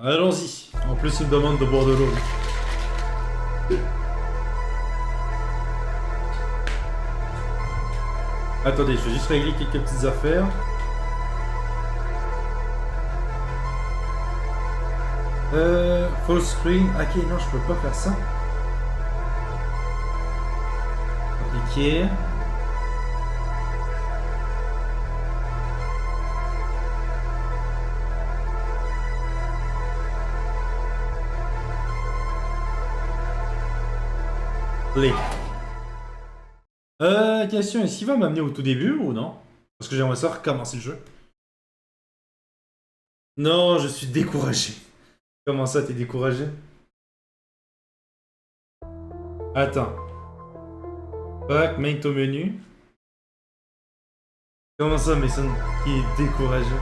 allons-y. En plus, il me demande de boire de l'eau. Attendez, je vais juste régler quelques petites affaires. Full screen. Ok, non, je peux pas faire ça. Appliquer. Play. Question, est-ce qu'il va m'amener au tout début ou non? Parce que j'aimerais savoir commencer le jeu. Non, je suis découragé. Comment ça, t'es découragé? Attends. Back, main au menu. Comment ça, Mason, qui est découragé?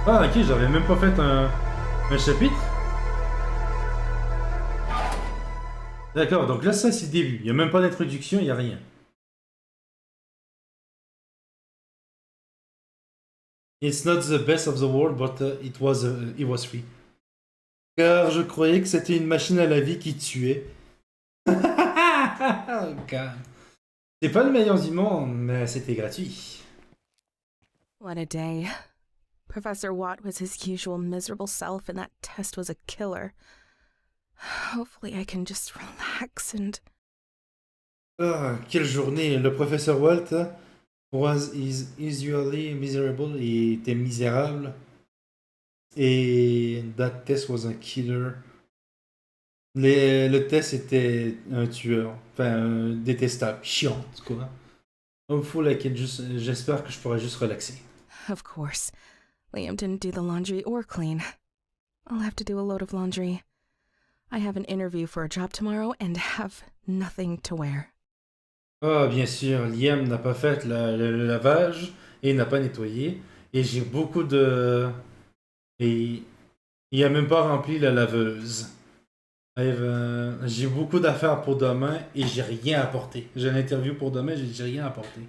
Ah, ok, j'avais même pas fait un chapitre. D'accord, donc là, ça, c'est le début. Il n'y a même pas d'introduction, il n'y a rien. It's not the best of the world, but it was free. Car je croyais que c'était une machine à laver qui tuait. C'est pas le meilleur du monde, mais c'était gratuit. What a day. Professor Watt was his usual miserable self, and that test was a killer. Hopefully I can just relax and... Ah, quelle journée! Le professeur Walt is usually miserable. Il était misérable. Et that test was a killer. Le test était un tueur. Enfin, détestable. Chiant, quoi. Hopefully I can just... J'espère que je pourrai juste relaxer. Of course. Liam didn't do the laundry or clean. I'll have to do a load of laundry. I have an interview for a job tomorrow and have nothing to wear. Ah, bien sûr, Liam n'a pas fait le lavage et n'a pas nettoyé. Et j'ai beaucoup de... Et il a même pas rempli la laveuse. J'ai beaucoup d'affaires pour demain et j'ai rien apporté. J'ai une interview pour demain, j'ai rien apporté.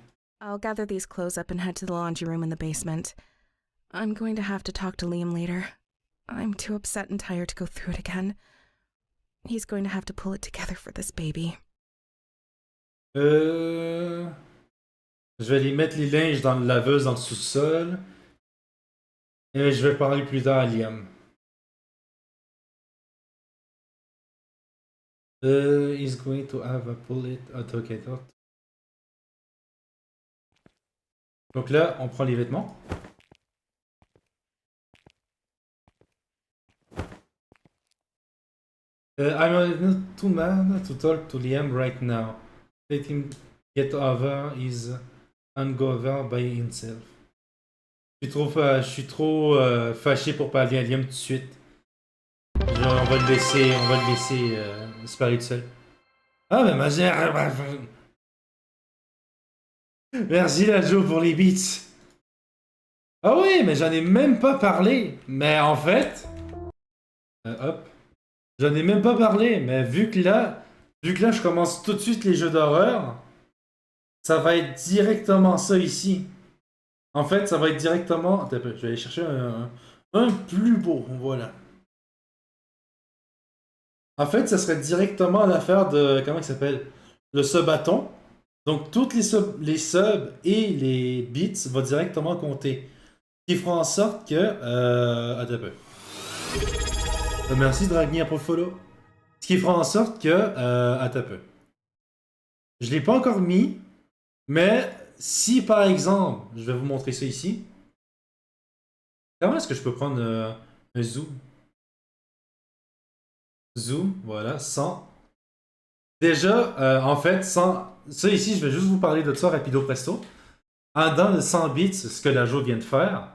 I'll gather these clothes up and head to the laundry room in the basement. I'm going to have to talk to Liam later. I'm too upset and tired to go through it again. He's going to have to pull it together for this baby. Je vais aller mettre les linges dans la laveuse dans le sous-sol. Et je vais parler plus tard à Liam. He's going to have a bullet autocator. Donc là, on prend les vêtements. I'm not too mad to talk to Liam right now. Let him get over his hangover by himself. Je suis trop fâché pour parler à Liam tout de suite. On va le laisser se parler tout seul. Ah, mais ma gère. Merci la Joe pour les beats. Ah oui, mais j'en ai même pas parlé. Mais en fait, hop, j'en ai même pas parlé. Mais vu que là, je commence tout de suite les jeux d'horreur, ça va être directement ça ici. En fait, ça va être directement. Attends, je vais aller chercher un plus beau. Voilà. En fait, ça serait directement l'affaire de... Comment il s'appelle? Le subathon. Donc, toutes les subs et les bits vont directement compter. Ce qui fera en sorte que... attends un peu. Merci Dragnia pour le follow. Ce qui fera en sorte que... attends un peu. Je l'ai pas encore mis. Mais si, par exemple... Je vais vous montrer ça ici. Comment est-ce que je peux prendre un zoom? Zoom, voilà, 100. Déjà, en fait, 100... Ça ici, je vais juste vous parler de ça rapido presto. Dans le 100 bits, ce que la Jo vient de faire,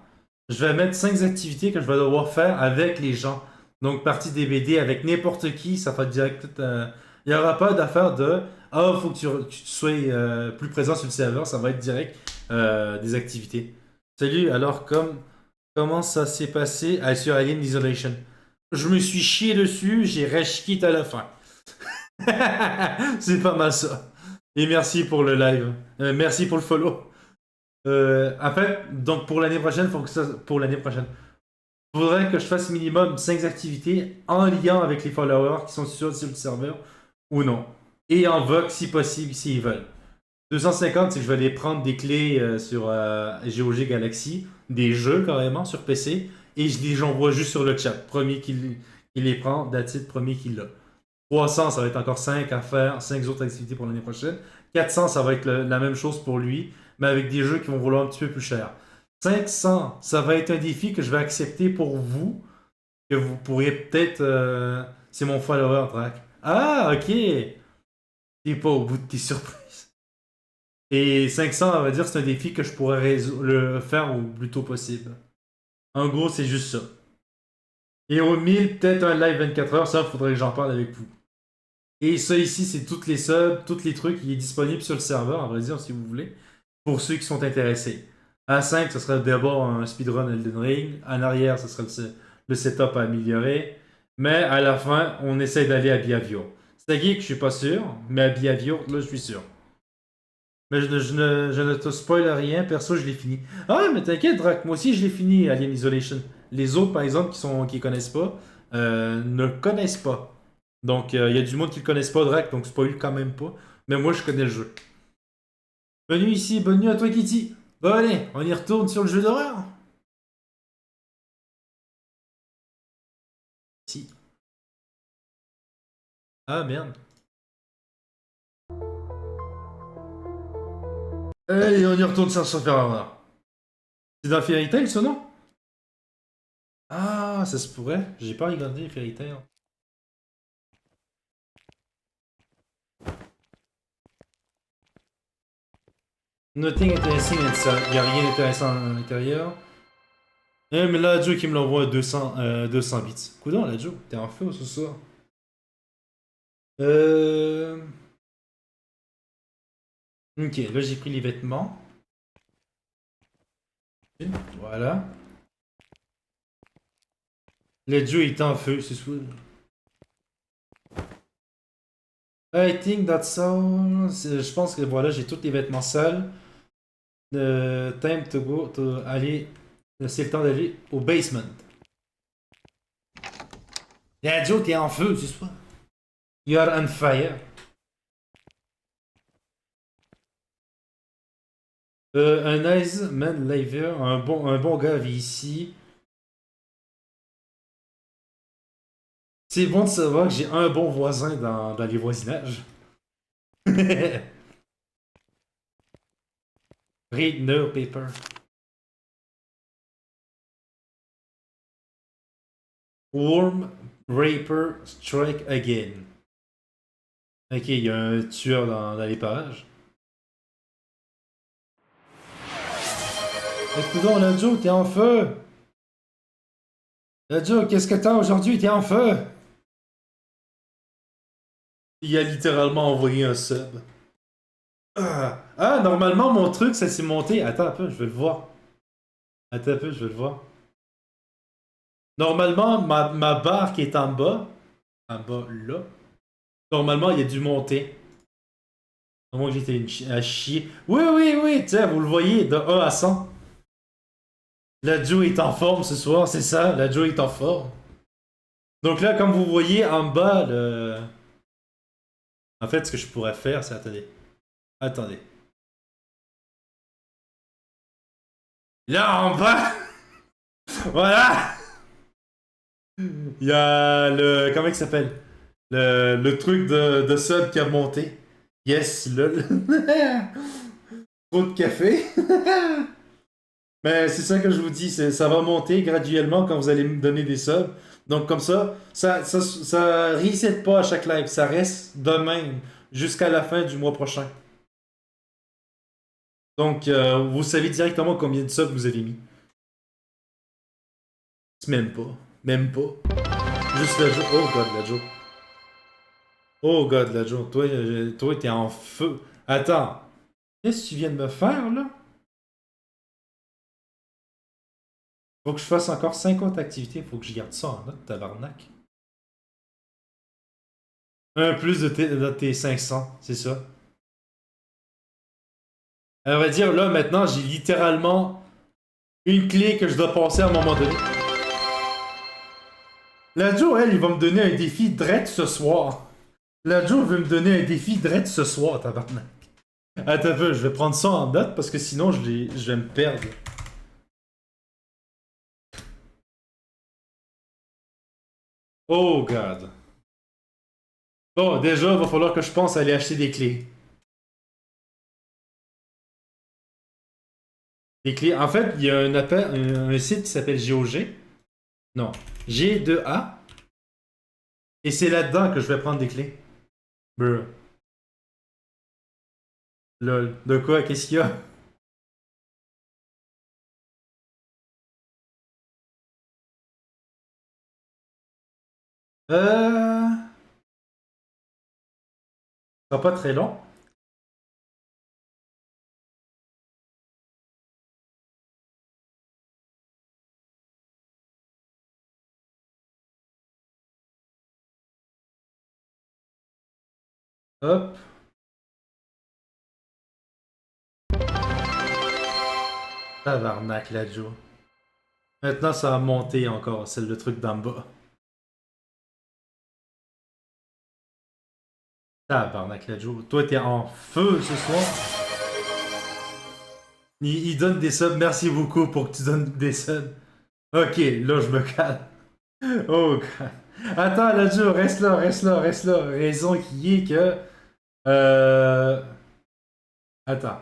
je vais mettre 5 activités que je vais devoir faire avec les gens. Donc, partie des BD avec n'importe qui, ça va direct... il n'y aura pas d'affaire de « Ah, faut que tu sois plus présent sur le serveur », ça va être direct des activités. Salut, alors comment ça s'est passé sur Alien Isolation? Je me suis chié dessus, j'ai rage quit à la fin. C'est pas mal ça. Et merci pour le live. Merci pour le follow. En fait, donc pour l'année prochaine, faut que ça, pour l'année prochaine, faudrait que je fasse minimum 5 activités en lien avec les followers qui sont sur le serveur ou non. Et en vogue si possible, s'ils veulent. 250, c'est que je vais aller prendre des clés sur GOG Galaxy, des jeux carrément sur PC, et je les envoie juste sur le chat. Premier qui les prend, that's it, premier qui l'a. 300, ça va être encore 5 à faire, 5 autres activités pour l'année prochaine. 400, ça va être la même chose pour lui, mais avec des jeux qui vont vouloir un petit peu plus cher. 500, ça va être un défi que je vais accepter pour vous, que vous pourriez peut-être... c'est mon follower, Drac. Ah, ok! T'es pas au bout de tes surprises. Et 500, on va dire, c'est un défi que je pourrais le faire au plus tôt possible. En gros, c'est juste ça. Et au 1000, peut-être un live 24 heures, ça, faudrait que j'en parle avec vous. Et ça ici, c'est toutes les subs, tous les trucs, il est disponible sur le serveur, à vrai dire, si vous voulez, pour ceux qui sont intéressés. À 5, ce serait d'abord un speedrun Elden Ring. En arrière, ce serait le setup à améliorer. Mais à la fin, on essaie d'aller à Biavio. Staggeek, je suis pas sûr, mais à Biavio, là, je suis sûr. Mais je ne te spoil rien, perso, je l'ai fini. Ah, mais t'inquiète, Drac, moi aussi, je l'ai fini, Alien Isolation. Les autres, par exemple, qui connaissent pas, ne connaissent pas. Donc, il y a du monde qui le connaissent pas, Drac, donc spoil quand même pas. Mais moi, je connais le jeu. Bonne nuit ici, bonne nuit à toi, Kitty. Bon, allez, on y retourne sur le jeu d'horreur. Si. Ah, merde. Allez, on y retourne sur Ferrara. C'est dans Fairy Tail, ça, non? Ah, ça se pourrait. J'ai pas regardé Fairy Tail. Nothing interesting inside. Il n'y a rien d'intéressant à l'intérieur. Mais là, Joe qui me l'envoie à 200 bits. Coudon, là, Joe, t'es en feu ce soir. Ok, là j'ai pris les vêtements. Voilà. Le Joe est en feu, c'est sûr. I think that's all. Je pense que voilà, j'ai tous les vêtements sales. Time to go, c'est le temps d'aller au basement. Yeah, Joe, t'es en feu, c'est ça. You are on fire. Un nice man liver, un bon gars vit ici. C'est bon de savoir que j'ai un bon voisin dans les voisinages. Read no paper. Worm Raper Strike Again. Ok, il y a un tueur dans les pages. Écoute, là, Joe, t'es en feu! Là, Joe, qu'est-ce que t'as aujourd'hui? T'es en feu! Il a littéralement envoyé un sub. Ah, normalement, mon truc, ça s'est monté. Attends un peu, je vais le voir. Attends un peu, je vais le voir. Normalement, ma barre qui est en bas là, normalement, il y a dû monter. À moins que j'étais à chier. Oui, oui, oui, tiens, vous le voyez, de 1 à 100. La Joe est en forme ce soir, c'est ça, la Joe est en forme. Donc là, comme vous voyez en bas, en fait, ce que je pourrais faire, c'est... Attendez. Attendez. Là, en bas! Voilà! Il y a le... Comment il s'appelle? Le truc de sub qui a monté. Yes, lol. Trop de café. Mais c'est ça que je vous dis, ça va monter graduellement quand vous allez me donner des subs. Donc comme ça reset pas à chaque live, ça reste de même jusqu'à la fin du mois prochain. Donc vous savez directement combien de subs vous avez mis. Même pas. Même pas. Juste la Joe. Oh god, la Joe. Oh god, la Joe. Toi t'es en feu. Attends. Qu'est-ce que tu viens de me faire là? Faut que je fasse encore 50 activités. Faut que je garde ça en note, tabarnak. Un plus de tes 500, c'est ça. On va dire, là, maintenant, j'ai littéralement une clé que je dois passer à un moment donné. La Joe, elle, il va me donner un défi direct ce soir. La Joe veut me donner un défi direct ce soir, tabarnak. Attends un peu, je vais prendre ça en note parce que sinon je vais me perdre. Oh god. Bon, déjà, il va falloir que je pense à aller acheter des clés. Des clés. En fait, il y a un site qui s'appelle GOG. Non. G2A. Et c'est là-dedans que je vais prendre des clés. Bruh. Lol. De quoi? Qu'est-ce qu'il y a? Euh... Ça sera pas très long. Hop. Tabarnak, la Joe. Maintenant, ça a monté encore. C'est le truc d'en bas. Tabarnak, la Joe. Toi, t'es en feu ce soir. Il donne des subs. Merci beaucoup pour que tu donnes des subs. Ok, là, je me calme. Oh, God. Attends, la Joe, reste là, reste là, reste là. Raison qui est que... Euh... Attends.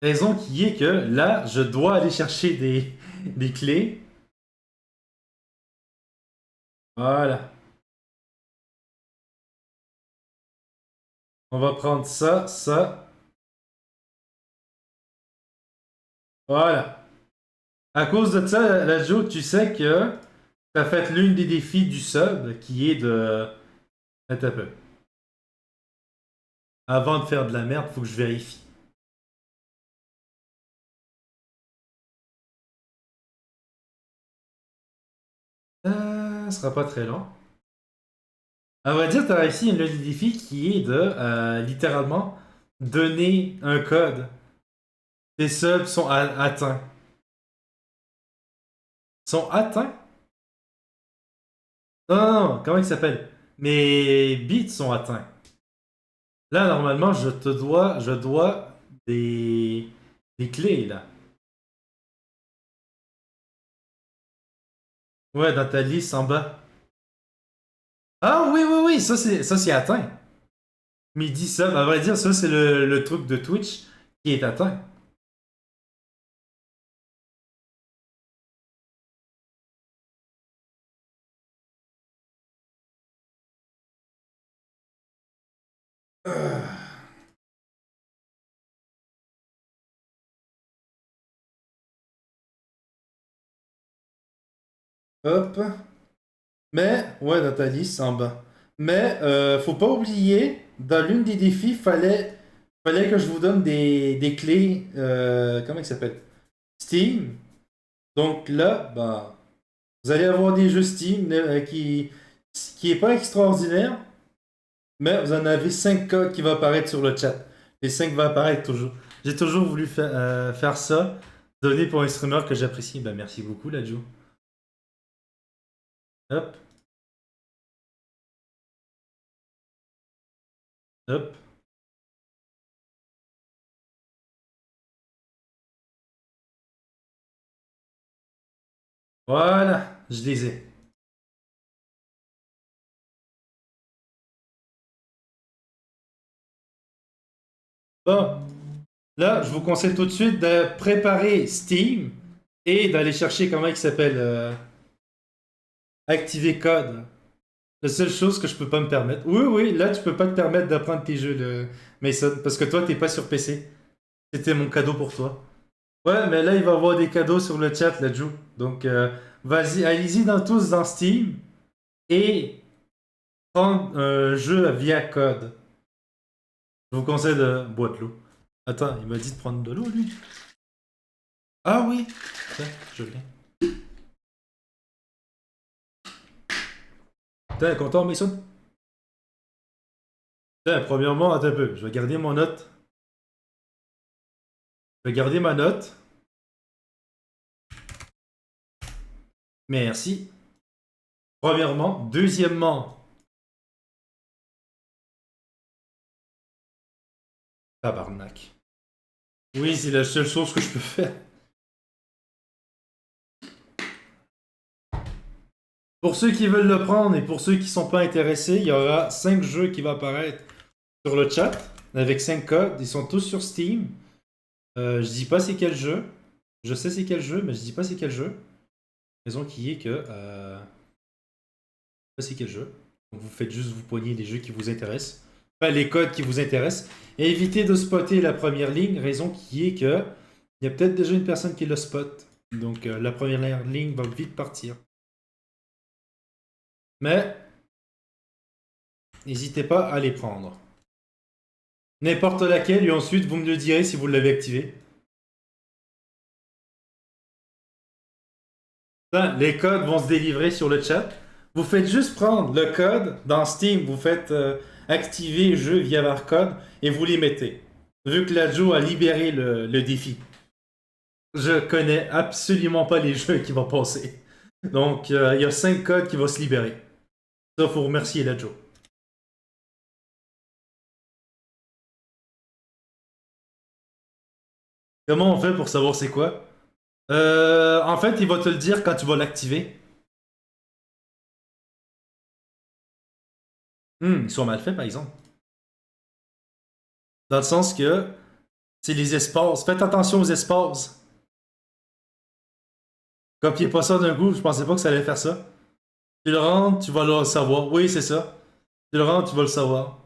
Raison qui est que là, je dois aller chercher des clés. Voilà. On va prendre ça, ça. Voilà. À cause de ça, la Joe, tu sais que t'as fait l'une des défis du sub qui est de... Attends un peu. Avant de faire de la merde, faut que je vérifie. Ce sera pas très long. À vrai dire, t'as réussi l'un des défis qui est de littéralement donner un code. Tes subs sont atteints. Sont atteints? Non, non, non, comment il s'appelle? Mes bits sont atteints. Là, normalement, je dois des clés, là. Ouais, dans ta liste en bas. Ah oui, oui, oui, ça c'est atteint. Midi sub, à vrai dire, ça c'est le truc de Twitch qui est atteint. Hop. Mais, ouais, dans ta liste en bas. Mais, faut pas oublier, dans l'une des défis, fallait que je vous donne des clés, comment il s'appelle? Steam. Donc là, bah, vous allez avoir des jeux Steam qui est pas extraordinaire, mais vous en avez 5 codes qui vont apparaître sur le chat. Les 5 vont apparaître toujours. J'ai toujours voulu faire ça, donner pour un streamer que j'apprécie. Bah, merci beaucoup, la Joe. Hop, hop. Voilà, je les ai. Bon, là, je vous conseille tout de suite de préparer Steam et d'aller chercher comment il s'appelle activer code. La seule chose que je peux pas me permettre. Oui, oui, là, tu peux pas te permettre d'apprendre tes jeux de Mason parce que toi, t'es pas sur PC. C'était mon cadeau pour toi. Ouais, mais là, il va y avoir des cadeaux sur le chat, là, Joe. Donc, vas-y, allez-y tous dans Steam et prendre un jeu via code. Je vous conseille de boire de l'eau. Attends, il m'a dit de prendre de l'eau, lui. Ah oui, tiens, je l'ai. T'es content, Mason? Tiens, premièrement, attends un peu. Je vais garder mon note. Je vais garder ma note. Merci. Premièrement. Deuxièmement. Tabarnak. Oui, c'est la seule chose que je peux faire. Pour ceux qui veulent le prendre et pour ceux qui sont pas intéressés, il y aura 5 jeux qui vont apparaître sur le chat avec 5 codes. Ils sont tous sur Steam. Je dis pas c'est quel jeu. Je sais c'est quel jeu, mais je dis pas c'est quel jeu. Raison qui est que... je sais pas c'est quel jeu. Donc vous faites juste vous poigner les jeux qui vous intéressent. Enfin, les codes qui vous intéressent. Et évitez de spotter la première ligne. Raison qui est que... il y a peut-être déjà une personne qui le spot. Donc la première ligne va vite partir. Mais... n'hésitez pas à les prendre. N'importe laquelle, et ensuite vous me le direz si vous l'avez activé. Les codes vont se délivrer sur le chat. Vous faites juste prendre le code dans Steam, vous faites activer jeu via barcode et vous les mettez. Vu que la Joe a libéré le défi. Je connais absolument pas les jeux qui vont passer. Donc il y a 5 codes qui vont se libérer. Ça, faut remercier la Joe. Comment on fait pour savoir c'est quoi? En fait, il va te le dire quand tu vas l'activer. Ils sont mal faits, par exemple. Dans le sens que c'est les espaces. Faites attention aux espaces. Copiez pas ça d'un coup, je pensais pas que ça allait faire ça. Tu le rentres, tu vas le savoir. Oui, c'est ça. Tu le rentres, tu vas le savoir.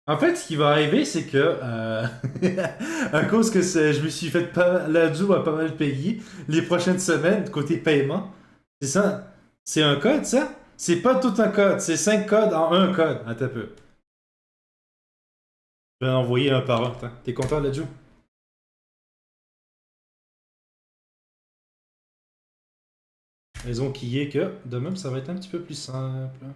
En fait, ce qui va arriver, c'est que, à cause que je me suis fait pas, l'adjo a pas mal payé les prochaines semaines, côté paiement, c'est ça. C'est un code, ça? C'est pas tout un code, c'est 5 codes en un code. Attends un peu. Je vais en envoyer un par un. Attends. T'es content, l'adjo? Raison qui est que, de même, ça va être un petit peu plus simple.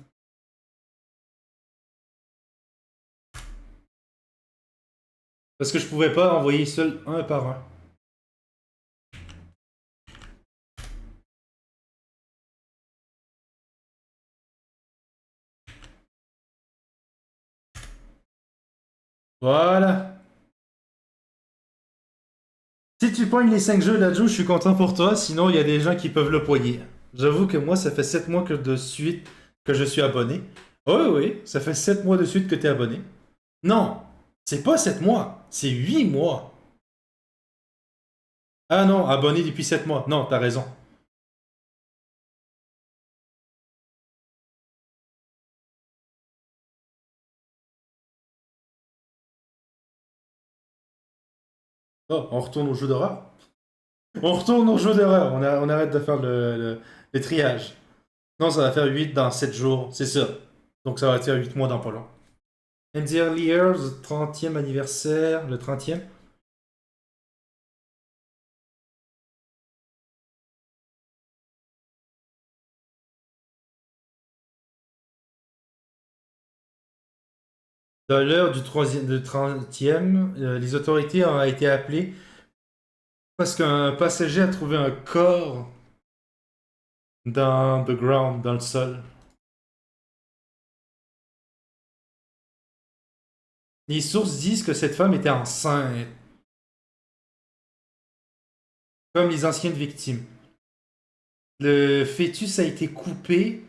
Parce que je pouvais pas envoyer seul un par un. Voilà. Si tu pognes les 5 jeux là, Joe, je suis content pour toi. Sinon, il y a des gens qui peuvent le poigner. J'avoue que moi, ça fait 7 mois que de suite que je suis abonné. Oui, oui, ça fait 7 mois de suite que t'es abonné. Non, c'est pas 7 mois, c'est 8 mois. Ah non, abonné depuis 7 mois. Non, t'as raison. Oh, on retourne au jeu d'horreur. On retourne au jeu d'horreur. On arrête de faire le triage. Non, ça va faire 8 dans 7 jours, c'est ça. Donc ça va faire 8 mois dans pas long. And the Early Years, 30e anniversaire, le 30e. Dans l'heure du 30e, les autorités ont été appelées parce qu'un passager a trouvé un corps dans the ground, dans le sol. Les sources disent que cette femme était enceinte, comme les anciennes victimes. Le fœtus a été coupé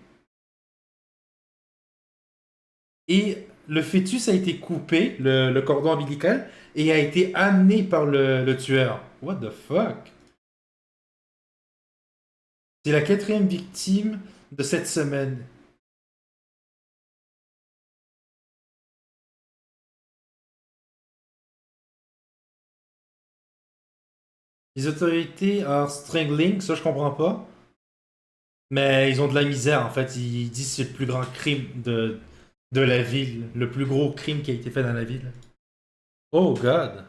et le fœtus a été coupé, le cordon ombilical, et a été amené par le tueur. What the fuck? C'est la 4e victime de cette semaine. Les autorités are strangling, ça je comprends pas. Mais ils ont de la misère en fait. Ils disent que c'est le plus grand crime de la ville. Le plus gros crime qui a été fait dans la ville. Oh god.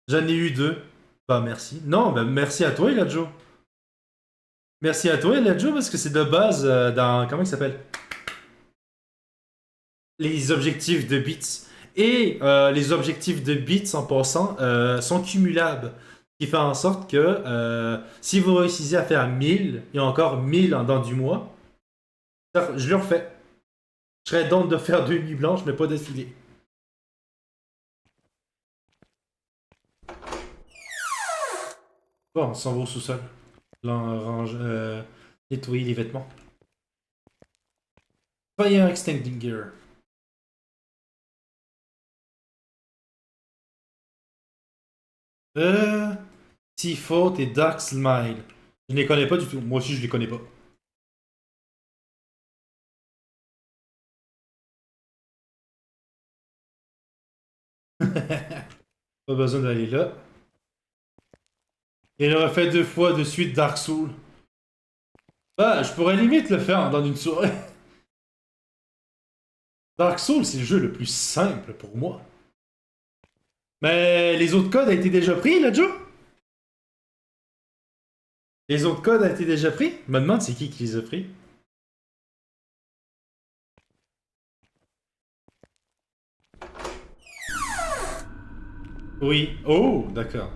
J'en ai eu 2. Bah merci. Non, bah merci à toi, Eladjo. Merci à toi, Eladjo, parce que c'est de base dans. Comment il s'appelle? Les objectifs de bits. Et les objectifs de bits en passant sont cumulables. Ce qui fait en sorte que si vous réussissez à faire 1000, il y a encore 1000 en dans du mois. Je le refais. Je serais donc de faire 2 nuits blanches, mais pas d'affilée. Bon, on s'en va au sous-sol. Nettoyer les vêtements. Fire Extinguisher. Seafault et Dark Smile. Je ne les connais pas du tout. Moi aussi, je les connais pas. Pas besoin d'aller là. Et il aurait fait 2 fois de suite Dark Souls. Bah, je pourrais limite le faire dans une soirée. Dark Souls, c'est le jeu le plus simple pour moi. Mais les autres codes ont été déjà pris, là, Joe? Les autres codes ont été déjà pris? Je me demande c'est qui les a pris. Oui. Oh, d'accord.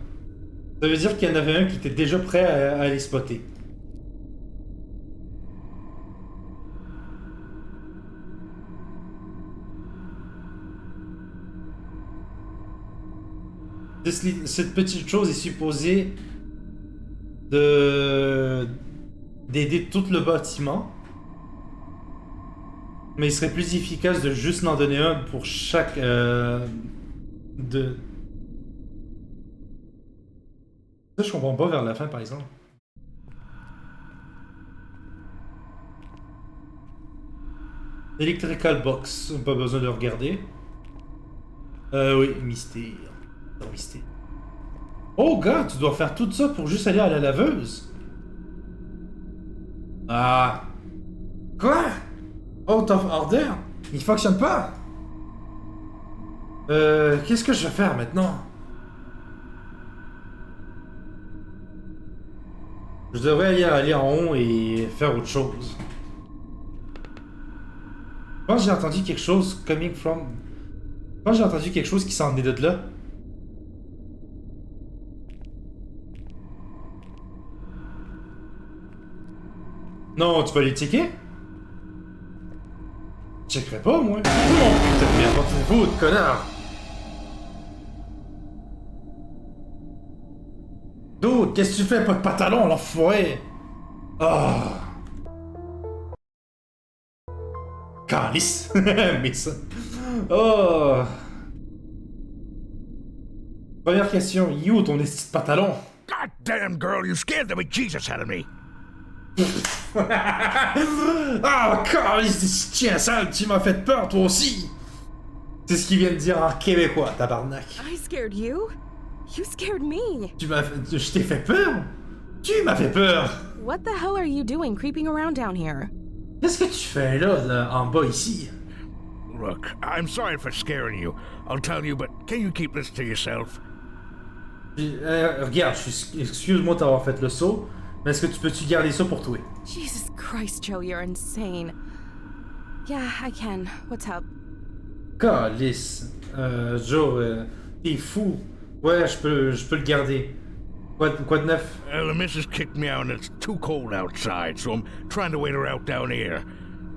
Ça veut dire qu'il y en avait un qui était déjà prêt à les spotter. Cette petite chose est supposée d'aider tout le bâtiment. Mais il serait plus efficace de juste en donner un pour chaque de. Ça, je comprends pas vers la fin, par exemple. Electrical Box, pas besoin de regarder. Oui, mystère. Non, mystère. Oh, gars, tu dois faire tout ça pour juste aller à la laveuse. Ah. Quoi? Out of order? Il fonctionne pas? Qu'est-ce que je vais faire maintenant? Je devrais aller en haut et faire autre chose. Je pense que j'ai entendu quelque chose coming from. Je pense que j'ai entendu quelque chose qui s'en est de là. Non, tu vas les checker? Je checkerai pas, moi. Oh putain de merde, vous, de connard! Dude, qu'est-ce que tu fais? Pas de pantalon, l'enfoiré! Ah! Calice! Mais ça. Oh! Première question, you ton esti de pantalon? God damn, girl, you scared the bejesus out of me. Ah, calice, tiens, sale, tu m'as fait peur, toi aussi! C'est ce qu'il vient de dire en québécois, tabarnak. I scared you? You scared me. Je t'ai fait peur? Tu m'as fait peur! What the hell are you doing creeping around down here? Qu'est-ce que tu fais là, en bas ici? Look, I'm sorry for scaring you. I'll tell you, but can you keep this to yourself? Regarde, excuse-moi d'avoir fait le saut, mais est-ce que tu garder ça pour toi? Jesus Christ, Joe, you're insane. Yeah, I can. What's up? Calice. Joe, t'es fou. Ouais, je peux le garder. Quoi de neuf? Well, the missus kicked me out and it's too cold outside, so I'm trying to wait her out down here.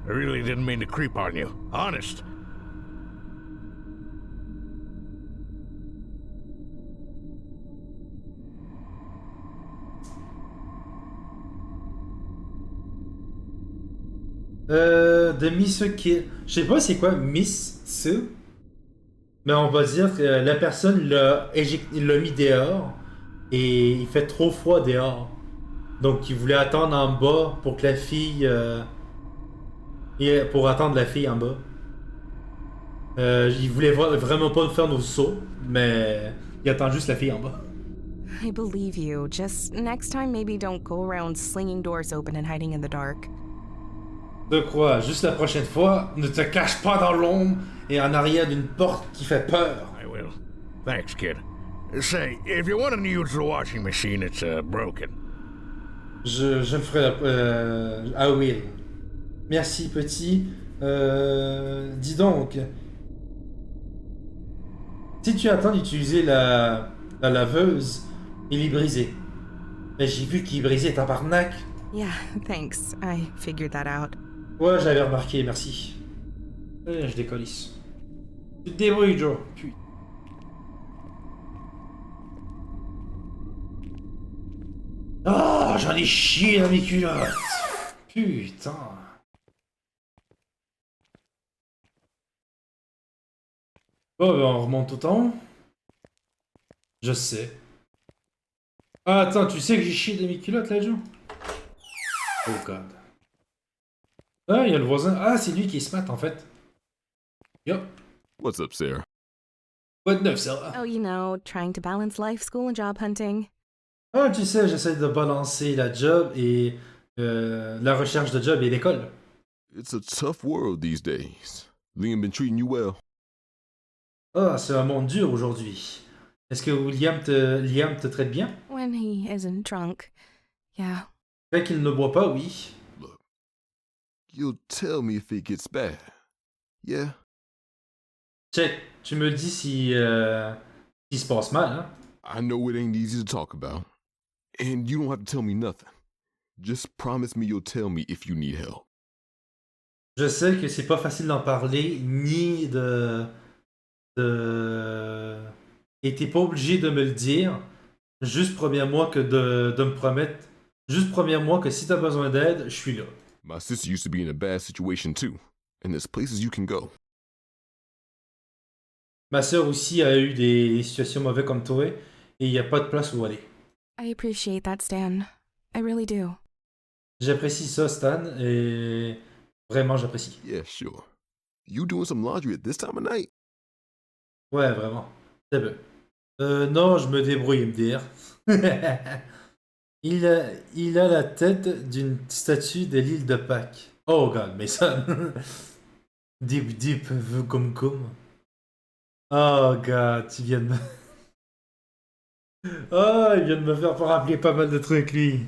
I really didn't mean to creep on you. Honest. De Miss Kill. Je sais pas c'est quoi Miss Sue. Mais on va dire que la personne il l'a mis dehors. Et il fait trop froid dehors. Donc il voulait attendre en bas pour que la fille. Pour attendre la fille en bas. Il voulait vraiment pas faire nos sauts. Mais il attend juste la fille en bas. I believe you. Just next time, maybe don't go around slinging doors open and hiding in the dark. De quoi? Juste la prochaine fois, ne te cache pas dans l'ombre et en arrière d'une porte qui fait peur. I will. Thanks, kid. Say, if you want to use the washing machine, it's broken. Je me ferai I will. Merci, petit. Dis donc. Si tu attends d'utiliser la laveuse, il est brisé. Mais j'ai vu qu'il est brisé, tabarnak. Yeah, thanks. I figured that out. Ouais, j'avais remarqué, merci. Je décollisse. Tu te débrouilles, Joe. Putain. Ah, j'en ai chié dans mes culottes. Putain. Bon, ben on remonte tout en haut. Je sais. Ah, attends, tu sais que j'ai chié dans mes culottes, là, Joe? Oh, God. Ah, il y a le voisin. Ah, c'est lui qui se mate, en fait. Yo. What's up, Sarah? Quoi de neuf, ça? Oh, you know, trying to balance life, school, and job hunting. Ah, tu sais, j'essaie de balancer la job et la recherche de job et l'école. It's a tough world these days. Liam been treating you well? Ah, c'est un monde dur aujourd'hui. Est-ce que Liam te traite bien? When he isn't drunk. Yeah. Fait qu'il ne boit pas, oui. Look, you'll tell me if it gets bad. Yeah? Check, tu me dis si s'il se passe mal, hein? I know it ain't easy to talk about. And you don't have to tell me nothing. Just promise me you'll tell me if you need help. Je sais que c'est pas facile d'en parler, ni Et t'es pas obligé de me le dire. Juste promets-moi que de me promettre. Juste promets-moi que si t'as besoin d'aide, je suis là. My sister used to be in a bad situation too. And there's places you can go. Ma sœur aussi a eu des situations mauvaises comme toi, et il n'y a pas de place où aller. I appreciate that, Stan. I really do. J'apprécie ça, Stan, et vraiment j'apprécie. Yeah, sure. You doing some laundry at this time of night? Ouais, vraiment. C'est bon. Non, je me débrouille, MDR. Il a la tête d'une statue de l'île de Pâques. Oh god, mais ça... Deep deep, comme. Oh god, tu viens de me... Oh, il vient de me faire rappeler pas mal de trucs, lui.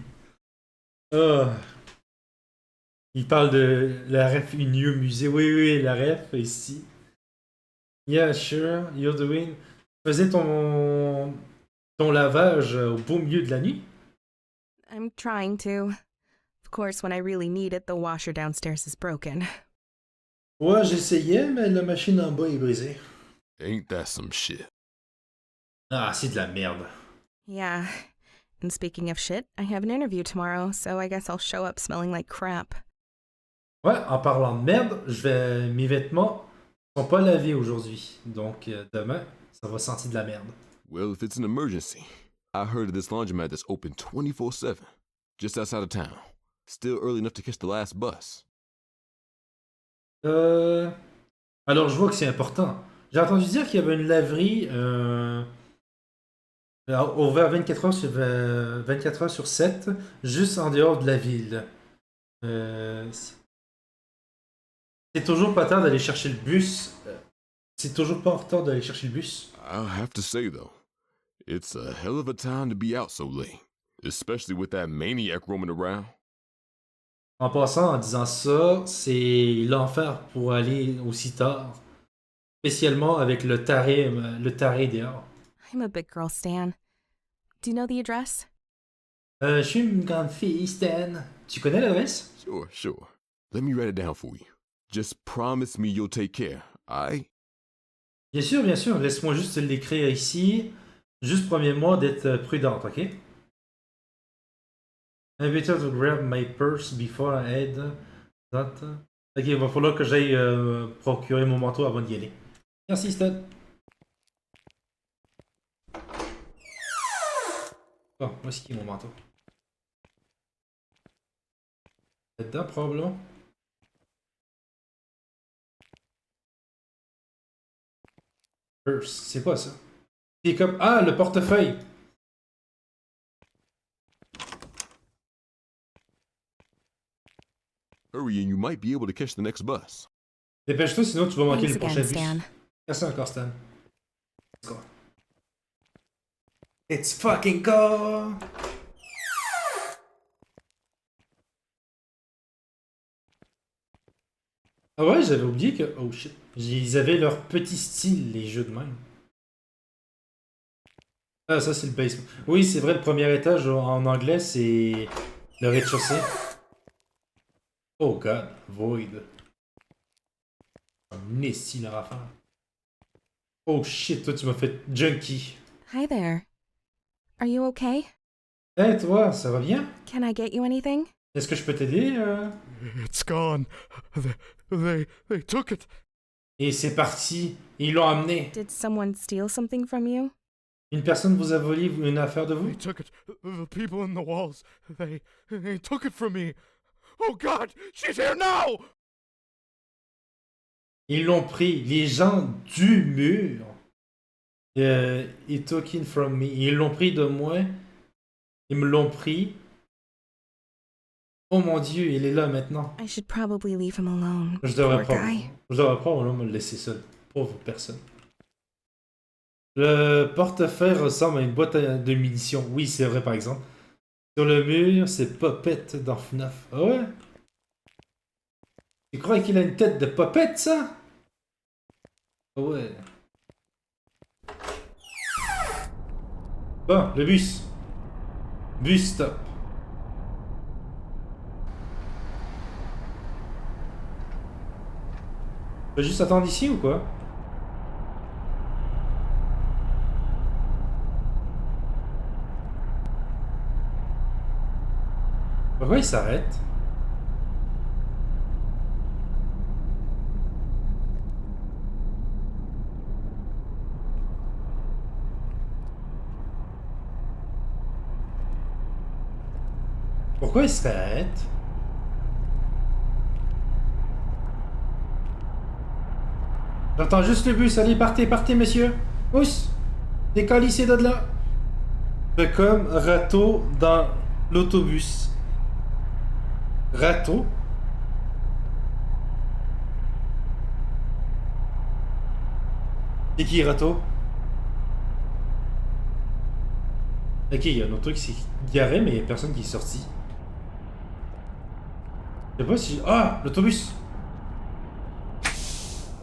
Oh. Il parle de la ref New Musée. Oui, oui, la ref, ici. Yeah, sure, you're doing... Faisais ton lavage au beau milieu de la nuit? I'm trying to. Of course, when I really need it, the washer downstairs is broken. Ouais, j'essayais, mais la machine en bas est brisée. Ain't that some shit? Ah, c'est de la merde. Yeah. And speaking of shit, I have an interview tomorrow, so I guess I'll show up smelling like crap. Ouais, en parlant de merde, mes vêtements sont pas lavés aujourd'hui. Donc, demain, ça va sentir de la merde. Well, if it's an emergency, I heard of this laundromat that's open 24/7, just outside of town. Still early enough to catch the last bus. Alors, je vois que c'est important. J'ai entendu dire qu'il y avait une laverie ouverte 24 heures sur 7, juste en dehors de la ville. C'est toujours pas tard d'aller chercher le bus. C'est toujours pas en retard d'aller chercher le bus. I'll have to say, though, it's a hell of a time to be out so late, especially with that maniac roaming around. En passant, en disant ça, c'est l'enfer pour aller aussi tard. Spécialement avec le taré dehors. I'm a big girl, Stan. Do you know the address? Je suis une grande fille, Stan. Tu connais l'adresse? Sure. Let me write it down for you. Just promise me you'll take care, alright? Bien sûr, bien sûr. Laisse-moi juste l'écrire ici. Juste promets-moi d'être prudente, ok? I better to grab my purse before I head. That... Ok, il va falloir que j'aille procurer mon manteau avant d'y aller. Merci, Stan. Bon, voici mon manteau. Là-dedans, probablement. Purse, c'est quoi ça? C'est comme... Ah, le portefeuille! Hurry and you might be able to catch the next bus. Dépêche-toi, sinon tu vas manquer Thanks le prochain again, bus. Stan. Merci encore, Stan. Let's go. It's fucking go! Ah ouais, j'avais oublié que... Oh shit. Ils avaient leur petit style, les jeux de même. Ah, ça, c'est le basement. Oui, c'est vrai, le premier étage en anglais, c'est le rez-de-chaussée. Oh god, void. Un esti leur affaire. Oh shit, toi, tu m'as fait junkie. Hi there. Are you okay? Hey, toi, ça va bien? Can I get you anything? Est-ce que je peux t'aider? It's gone. They took it. Et c'est parti. Ils l'ont amené. Did someone steal something from you? Une personne vous a volé une affaire de vous? They took it. The people in the walls. They took it from me. Oh God, she's here now. Ils l'ont pris. Les gens du mur. Ils took it from me. Ils l'ont pris de moi. Ils me l'ont pris. Oh mon dieu, il est là maintenant. I should probably leave him alone. Je devrais Poor pas. guy. Je devrais probablement me le laisser seul. Pauvre personne. Le portefeuille ressemble à une boîte de munitions. Oui, c'est vrai par exemple. Sur le mur, c'est Popette dans FNAF. Ah ouais? Tu crois qu'il a une tête de Popette, ça? Ah ouais. Bon, le bus. Bus stop. Je vais juste attendre ici ou quoi? Pourquoi il s'arrête? Pourquoi il s'arrête? J'entends juste le bus. Allez, partez, partez, messieurs. Pousse! Décalissez de là. Fait comme Rato dans l'autobus. Rato? C'est qui Rato? Ok, il y a un auto qui s'est garé, mais il n'y a personne qui est sorti. Je sais pas si... Ah! L'autobus!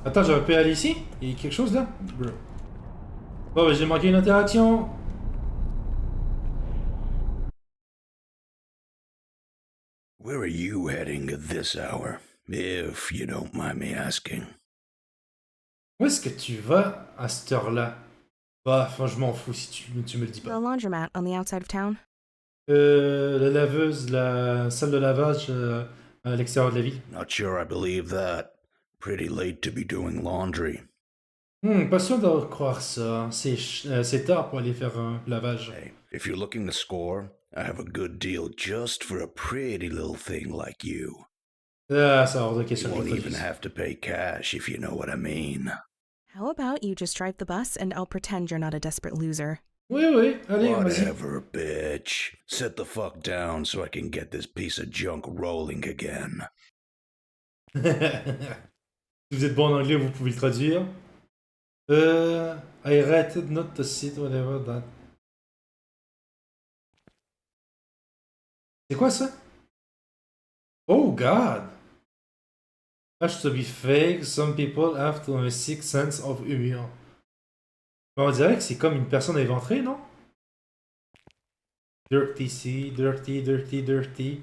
Attends, j'aurais pu aller ici? Il y a quelque chose là? Bro. Bon, ben j'ai manqué une interaction. Where are you heading at this hour, if you don't mind me asking? Où est-ce que tu vas à cette heure-là? Bah, enfin, je m'en fous si tu me le dis The pas. laundromat on the outside of town. La laveuse, la salle de lavage à l'extérieur de la ville. Not sure I believe that. Pretty late to be doing laundry. Pas sûr de croire ça. C'est tard pour aller faire un lavage. Hey, if you're looking to score, I have a good deal just for a pretty little thing like you. Ah, ça hors de You question. won't even have to pay cash if you know what I mean. How about you just drive the bus and I'll pretend you're not a desperate loser? Oui, oui, allez, vas-y. Whatever, bitch. Sit the fuck down so I can get this piece of junk rolling again. Si vous êtes bon en anglais, vous pouvez le traduire. I rated not to sit whatever that. C'est quoi ça? Oh god! Has to be fake, some people have to have a sick sense of humor. On dirait que c'est comme une personne éventrée, non? Dirty sea, dirty, dirty, dirty.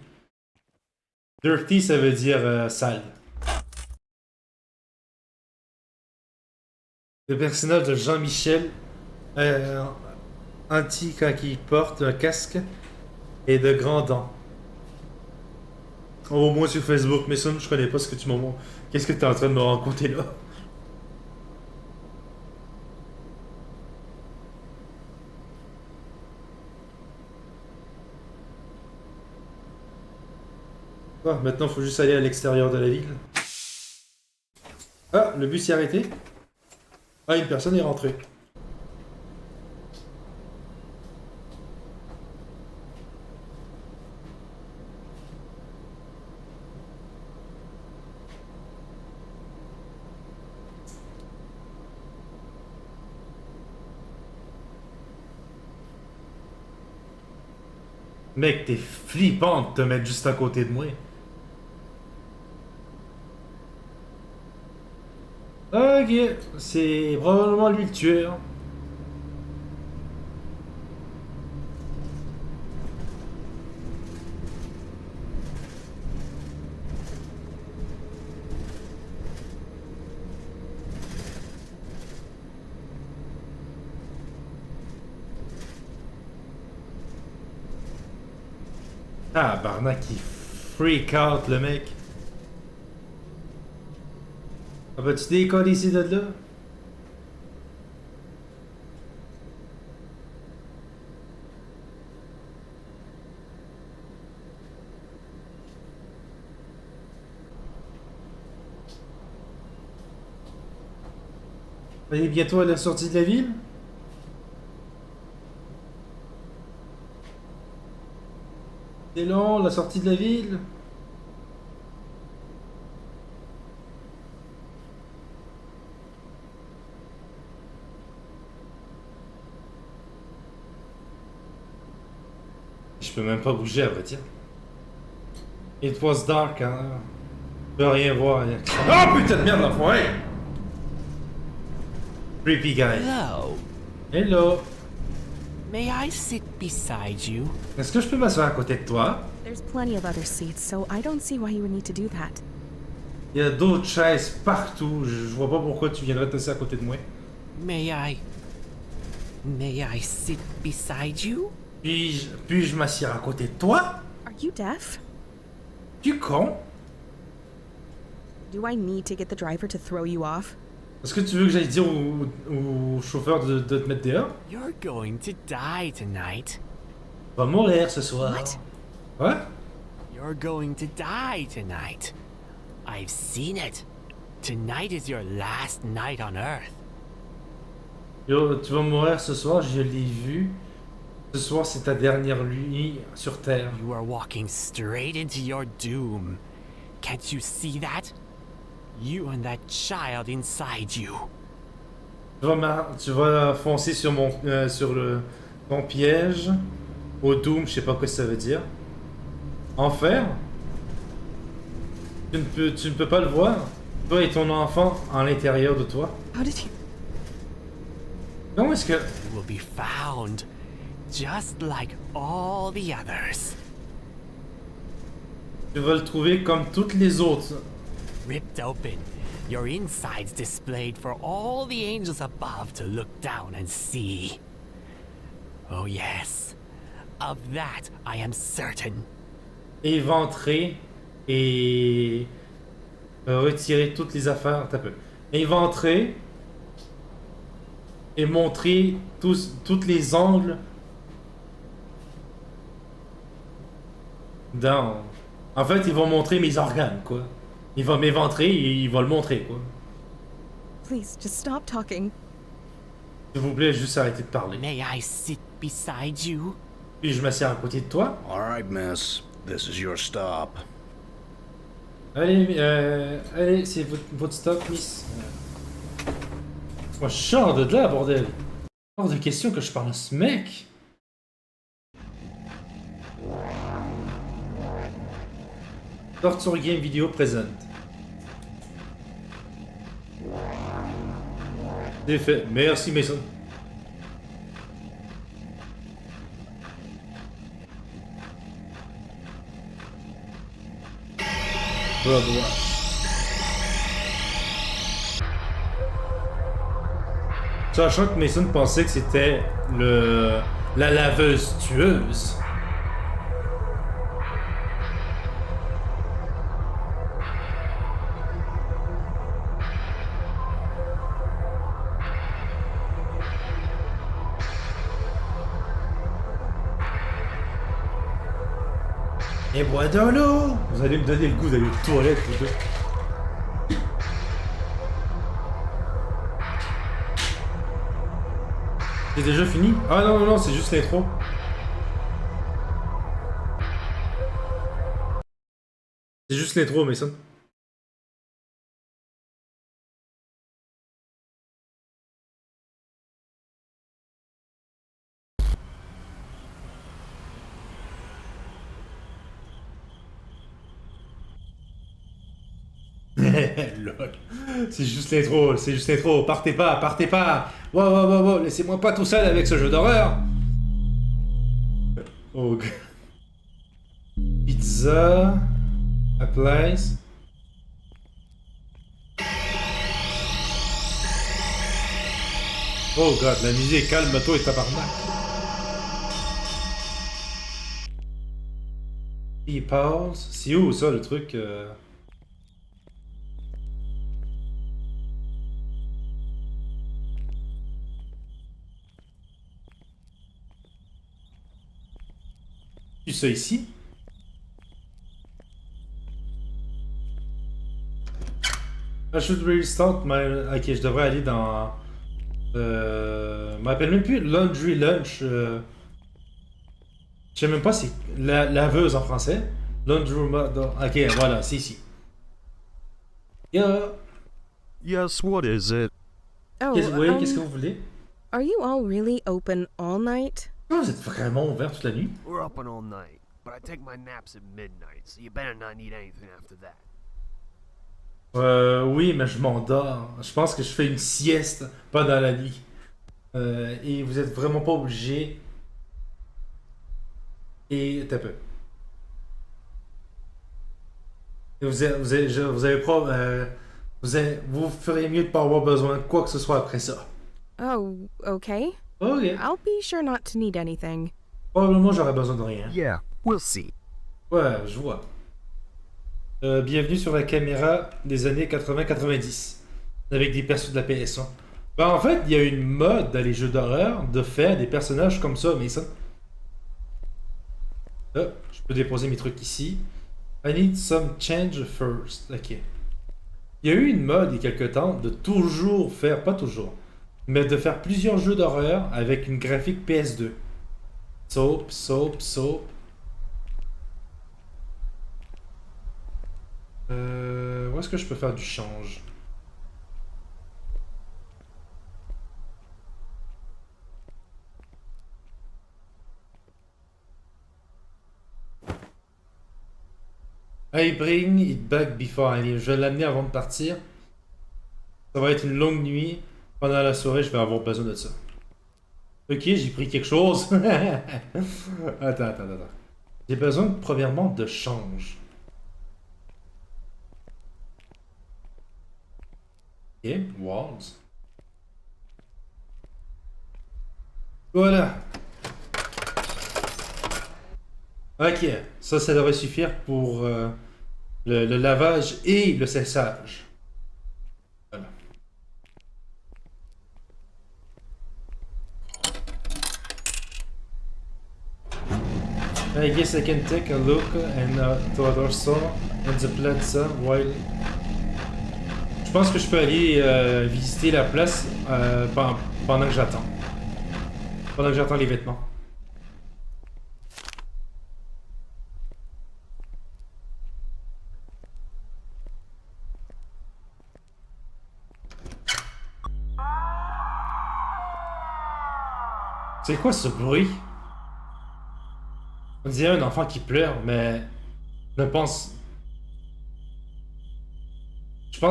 Dirty, ça veut dire sale. Le personnage de Jean-Michel, anti quand il porte un casque et de grands dents. Au moins sur Facebook, mais ça, je connais pas ce que tu m'as montré. Qu'est-ce que tu es en train de me raconter là? Ah, maintenant, faut juste aller à l'extérieur de la ville. Ah, le bus s'est arrêté. Ah, une personne est rentrée. Mec, t'es flippant de te mettre juste à côté de moi. Ok, c'est probablement lui le tueur. Ah, Barnac, il freak out, le mec. Ah bah, tu décolles ici de là? On est bientôt à la sortie de la ville? C'est long, la sortie de la ville? Je peux même pas bouger, à vrai dire. It was dark, hein. Je peux rien voir. Oh putain de merde, l'enfoiré! Creepy guy. Hello. Hello. May I sit beside you? Est-ce que je peux m'asseoir à côté de toi? There's plenty of other seats, so I don't see why you would need to do that. Il y a d'autres chaises partout. Je vois pas pourquoi tu viendrais t'asseoir à côté de moi. May I sit beside you? Puis-je m'asseoir à côté de toi? Are you deaf? Tu con? Do I need to get the driver to throw you off? Est-ce que tu veux que j'aille dire au chauffeur de te mettre dehors? You're going to die tonight. Tu vas mourir ce soir. What? Ouais? You're going to die tonight. I've seen it. Tonight is your last night on Earth. Yo, tu vas mourir ce soir, je l'ai vu. Ce soir, c'est ta dernière nuit sur Terre. You are walking straight into your doom. Can't you see that? You and that child inside you. Tu vas foncer sur ton piège. Au Doom, je sais pas quoi ça veut dire. Enfer? Tu ne peux pas le voir. Toi et ton enfant à l'intérieur de toi. How did you... Comment est-ce que... You will be found, just like all the others. Tu vas le trouver comme toutes les autres. Ripped open, your insides displayed for all the angels above to look down and see. Oh yes, of that I am certain. Éventrer et retirer toutes les affaires. T'as peu. Éventrer et montrer tous les angles dans. En fait, ils vont montrer mes organes, quoi. Il va m'éventrer et il va le montrer, quoi. Please, just stop talking. S'il vous plaît, juste arrêtez de parler. May I sit beside you? Puis je m'assieds à côté de toi. Alright, miss. This is your stop. Allez, c'est votre stop, miss. Moi, je sors de là, bordel. Hors de question que je parle à ce mec. Torture Game Vidéo présente. C'est fait. Merci, Mason. Bloodwash. Sachant que Mason pensait que c'était la laveuse tueuse. Et bois de l'eau! Vous allez me donner le goût d'aller aux toilettes, vous deux. C'est déjà fini? Ah non, non, non, c'est juste l'intro. C'est juste l'intro, Mason. Lol. C'est juste l'intro, c'est juste l'intro. Partez pas, partez pas. Wow, wow, wow, wow. Laissez-moi pas tout seul avec ce jeu d'horreur. Oh. Pizza. Applies. Oh god, la musique, calme-toi et tabarnak. Peoples. C'est où ça le truc C'est ça ici? I should restart my... Ok, je devrais aller dans... Je m'appelle même plus Laundry Lunch. Je sais même pas si... laveuse en français. Laundry... Ok, voilà, c'est ici. Yeah. Yes, what is it? Oh, Qu'est-ce que vous voulez? are you all really open all night? Ah, vous êtes vraiment ouvert toute la nuit? We're open all night, but I take my naps at midnight, so you better not need anything after that. Oui, mais je m'endors. Je pense que je fais une sieste pendant la nuit. Et vous êtes vraiment pas obligé. Et t'as peu. Et vous avez pas. Vous feriez mieux de pas avoir besoin de quoi que ce soit après ça. Oh, okay. Ok. I'll be sure not to need anything. Probablement j'aurais besoin de rien. Yeah, we'll see. Ouais, je vois. Bienvenue sur la caméra des années 80-90. Avec des persos de la PS1. Ben, en fait, il y a une mode dans les jeux d'horreur de faire des personnages comme ça, Mason. Je peux déposer mes trucs ici. I need some change first. Ok. Il y a eu une mode il y a quelque temps de toujours faire, pas toujours, mais de faire plusieurs jeux d'horreur avec une graphique PS2. Soap. Où est-ce que je peux faire du change? I bring it back before I leave. Je vais l'amener avant de partir. Ça va être une longue nuit. Pendant la soirée, je vais avoir besoin de ça. Ok, j'ai pris quelque chose. Attends. J'ai besoin, premièrement, de change. Ok, walls. Voilà. Ok, ça devrait suffire pour le lavage et le séchage. Voilà. I guess I can take a look and to other store and the plaza while... Je pense que je peux aller visiter la place pendant que j'attends. Pendant que j'attends les vêtements. C'est quoi ce bruit? On dirait un enfant qui pleure, mais... Je pense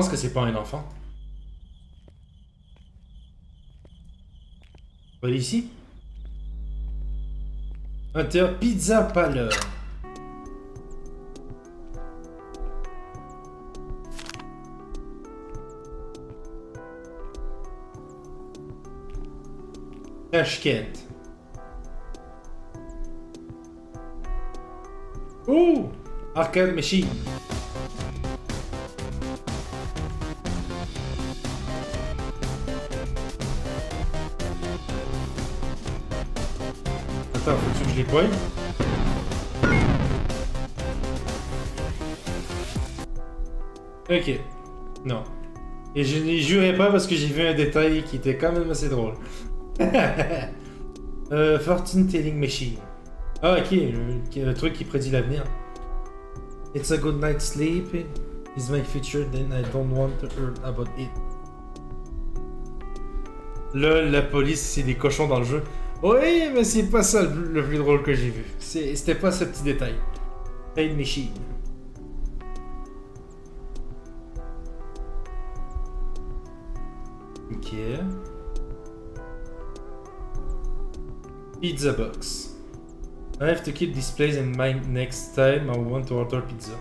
que c'est pas un enfant. On va aller ici? Hunter Pizza Parlor. Tashkent. Ouh! Arcade machine. Attends, faut-tu que je les poigne? Ok. Non. Et je n'y jurais pas parce que j'ai vu un détail qui était quand même assez drôle. Fortune telling machine. Ah ok, le truc qui prédit l'avenir. It's a good night's sleep. Is my future, then I don't want to hear about it. Là, la police, c'est des cochons dans le jeu. Oui, mais c'est pas ça le plus drôle que j'ai vu. C'était pas ce petit détail. Time machine. Ok. Pizza box. I have to keep this place in mind next time I want to order pizza.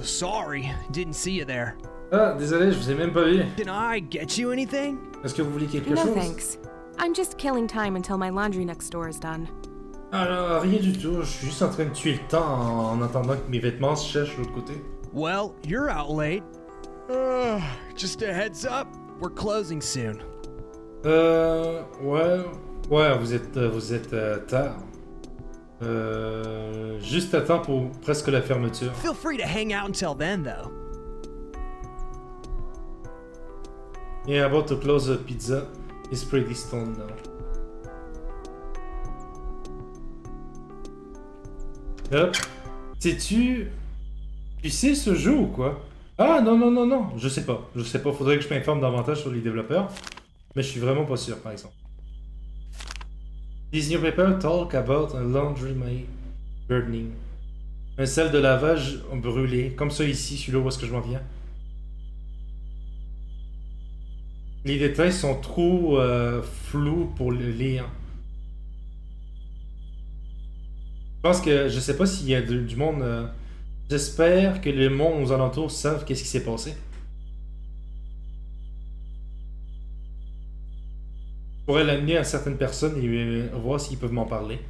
Sorry, didn't see you there. Ah, désolé, je vous ai même pas vu. Can I get you anything? Est-ce que vous voulez quelque No chose? thanks. I'm just killing time until my laundry next door is done. Alors, rien du tout. Je suis juste en train de tuer le temps en attendant que mes vêtements se cherchent de l'autre côté. Well, you're out late. Just a heads up, we're closing soon. Ouais. Ouais, vous êtes tard. Juste à temps pour presque la fermeture. Feel free to hang out until then, though. Yeah, about to close the pizza. It's pretty stoned now. Hop. Sais-tu... Tu sais ce jeu ou quoi? Ah non. Je sais pas. Faudrait que je m'informe davantage sur les développeurs. Mais je suis vraiment pas sûr, par exemple. These newspapers talk about a laundry burning. Un sel de lavage brûlé. Comme ça ici, celui-là où est-ce que je m'en viens. Les détails sont trop flous pour le lire. Je pense que... Je sais pas s'il y a du monde... J'espère que le monde aux alentours savent qu'est-ce qui s'est passé. Je pourrais l'amener à certaines personnes et voir s'ils peuvent m'en parler.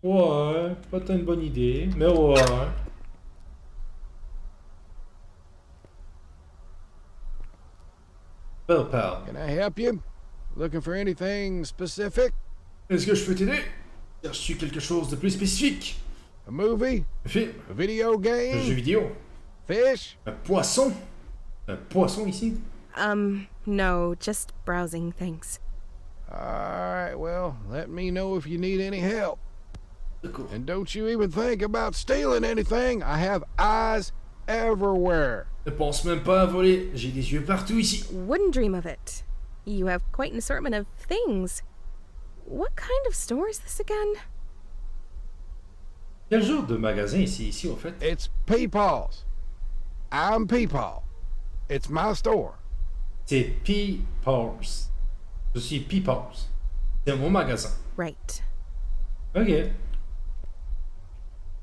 Ouais, pas tant une bonne idée, mais ouais. Well, pal. Can I help you? Looking for anything specific? Est-ce que je peux t'aider? Cherches-tu quelque chose de plus spécifique? A movie? Un film? A video game? Un jeu vidéo? Fish? Un poisson? Un poisson ici? No, just browsing, thanks. Alright, well, let me know if you need any help. Cool. And don't you even think about stealing anything. I have eyes everywhere. Ne pense même pas à voler. J'ai des yeux partout ici. Wouldn't dream of it. You have quite an assortment of things. What kind of store is this again? Quel genre de magasin ici au fait? It's Peepaw's. I'm Peepaw. It's my store. C'est Peepaw's. Je suis Peepaw's. C'est mon magasin. Right. Ok.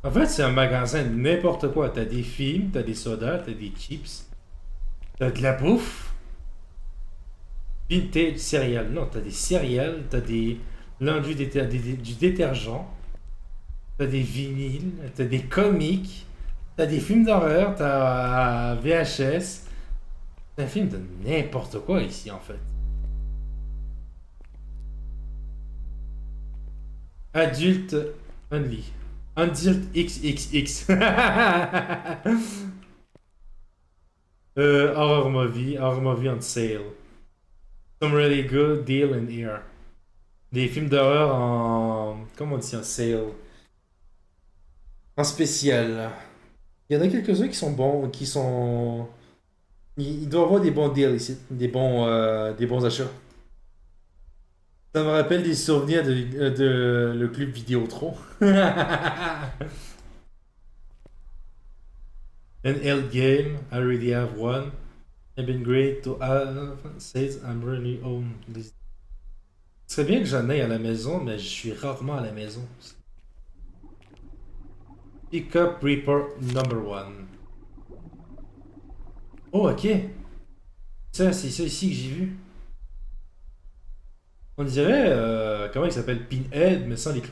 En fait, c'est un magasin de n'importe quoi. T'as des films, t'as des sodas, t'as des chips, t'as de la bouffe. Vintage céréales. Non, t'as des céréales, t'as des l'enduit du détergent, t'as des vinyles, t'as des comics, t'as des films d'horreur, t'as VHS. C'est un film de n'importe quoi ici en fait. Adulte only. Adult XXX. Horror movie on sale. Some really good deal in here. Des films d'horreur en... Comment on dit en sale? En spécial. Il y en a quelques-uns qui sont bons, qui sont... Il doit y avoir des bons deals ici. Des bons achats. Ça me rappelle des souvenirs de le club Vidéotron. An old game, I already have one. I've been great to have, says I'm really own. Ce serait bien que j'en aille à la maison, mais je suis rarement à la maison. Pick up report number 1. Oh, ok. Ça, c'est ça ici que j'ai vu. On dirait, comment il s'appelle? Pinhead, mais sans les clous.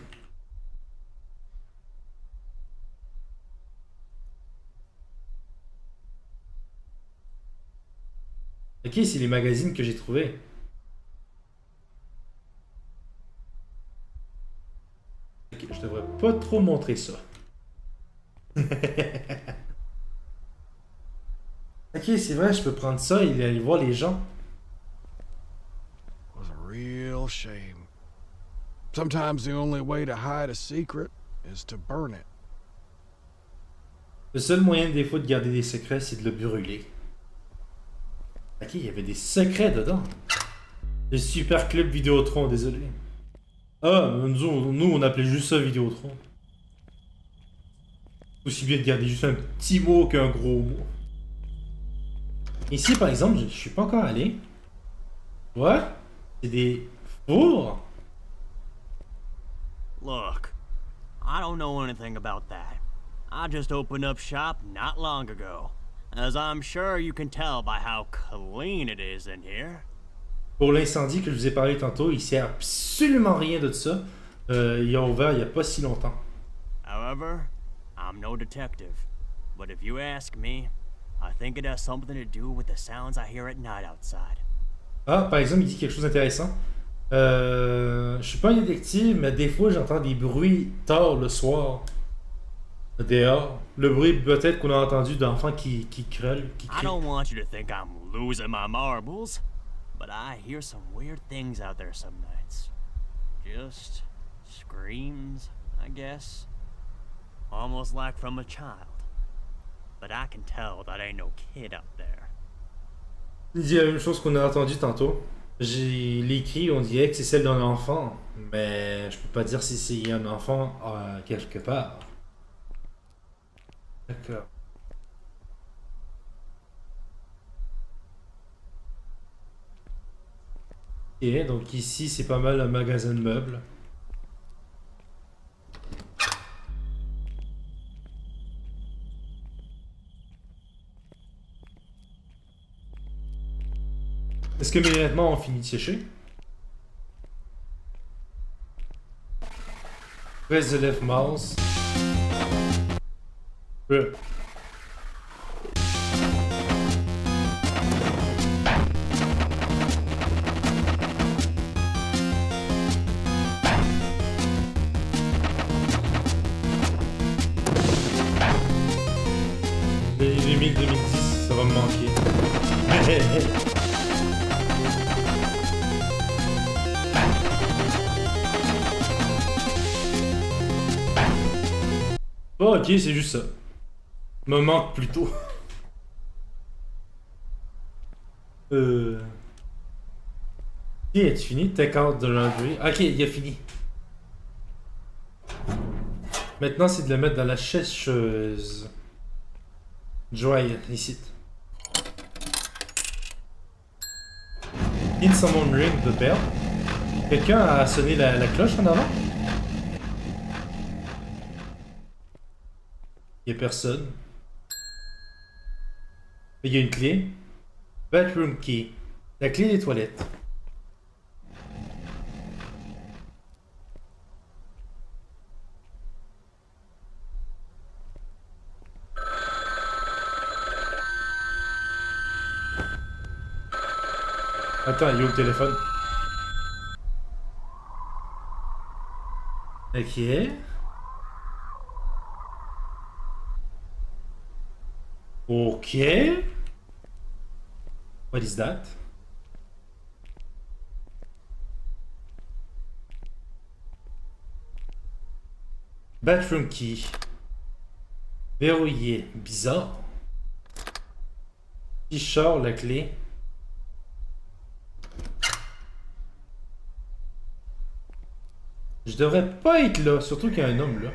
Ok, c'est les magazines que j'ai trouvés. Ok, je devrais pas trop montrer ça. Ok, c'est vrai, je peux prendre ça et aller voir les gens. Was a real shame. Sometimes the only way to hide a secret is to burn it. Le seul moyen des fois de garder des secrets, c'est de le brûler. Ok, il y avait des secrets dedans. Le super club Vidéotron, désolé. Ah, nous on appelait juste ça Vidéotron. Aussi bien de garder juste un petit mot qu'un gros mot. Ici, par exemple, je suis pas encore allé. Ouais, c'est des fours. Look, I don't know anything about that. I just opened up shop not long ago, as I'm sure you can tell by how clean it is in here. Pour l'incendie que je vous ai parlé tantôt, il sait absolument rien de ça. Il a ouvert il y a pas si longtemps. However, I'm no detective, but if you ask me, I think it has something to do with the sounds I hear at night outside. Ah, par exemple, il dit quelque chose d'intéressant. Je suis pas un détective, mais des fois j'entends des bruits tard le soir. Dehors. Le bruit peut-être qu'on a entendu d'enfants qui crêlent, qui I crient. don't want you to think I'm losing my marbles, but I hear some weird things out there some nights. Just screams, I guess. Almost like from a child. But I can tell that ain't no kid out there. Il dit la même chose qu'on a entendu tantôt. J'ai les cris, on dirait que c'est celle d'un enfant, mais je peux pas dire si c'est un enfant quelque part. D'accord. Ok, donc ici c'est pas mal un magasin de meubles. Est-ce que mes vêtements ont fini de sécher? Press the left mouse. Les 2010, ça va me manquer. Bon, ok, c'est juste ça. Me manque plutôt. Ok, as-tu fini? Take out the laundry. Ok, il a fini. Maintenant, c'est de le mettre dans la sécheuse. Dry, ici. Did someone ring the bell? Quelqu'un a sonné la cloche en avant? Il y a personne. Il y a une clé. Bathroom key. La clé des toilettes. Attends, il est où le téléphone? Ok. Ok. What is that? Bathroom key. Verrouillé. Bizarre. T-shirt, la clé. Je devrais pas être là, surtout qu'il y a un homme là.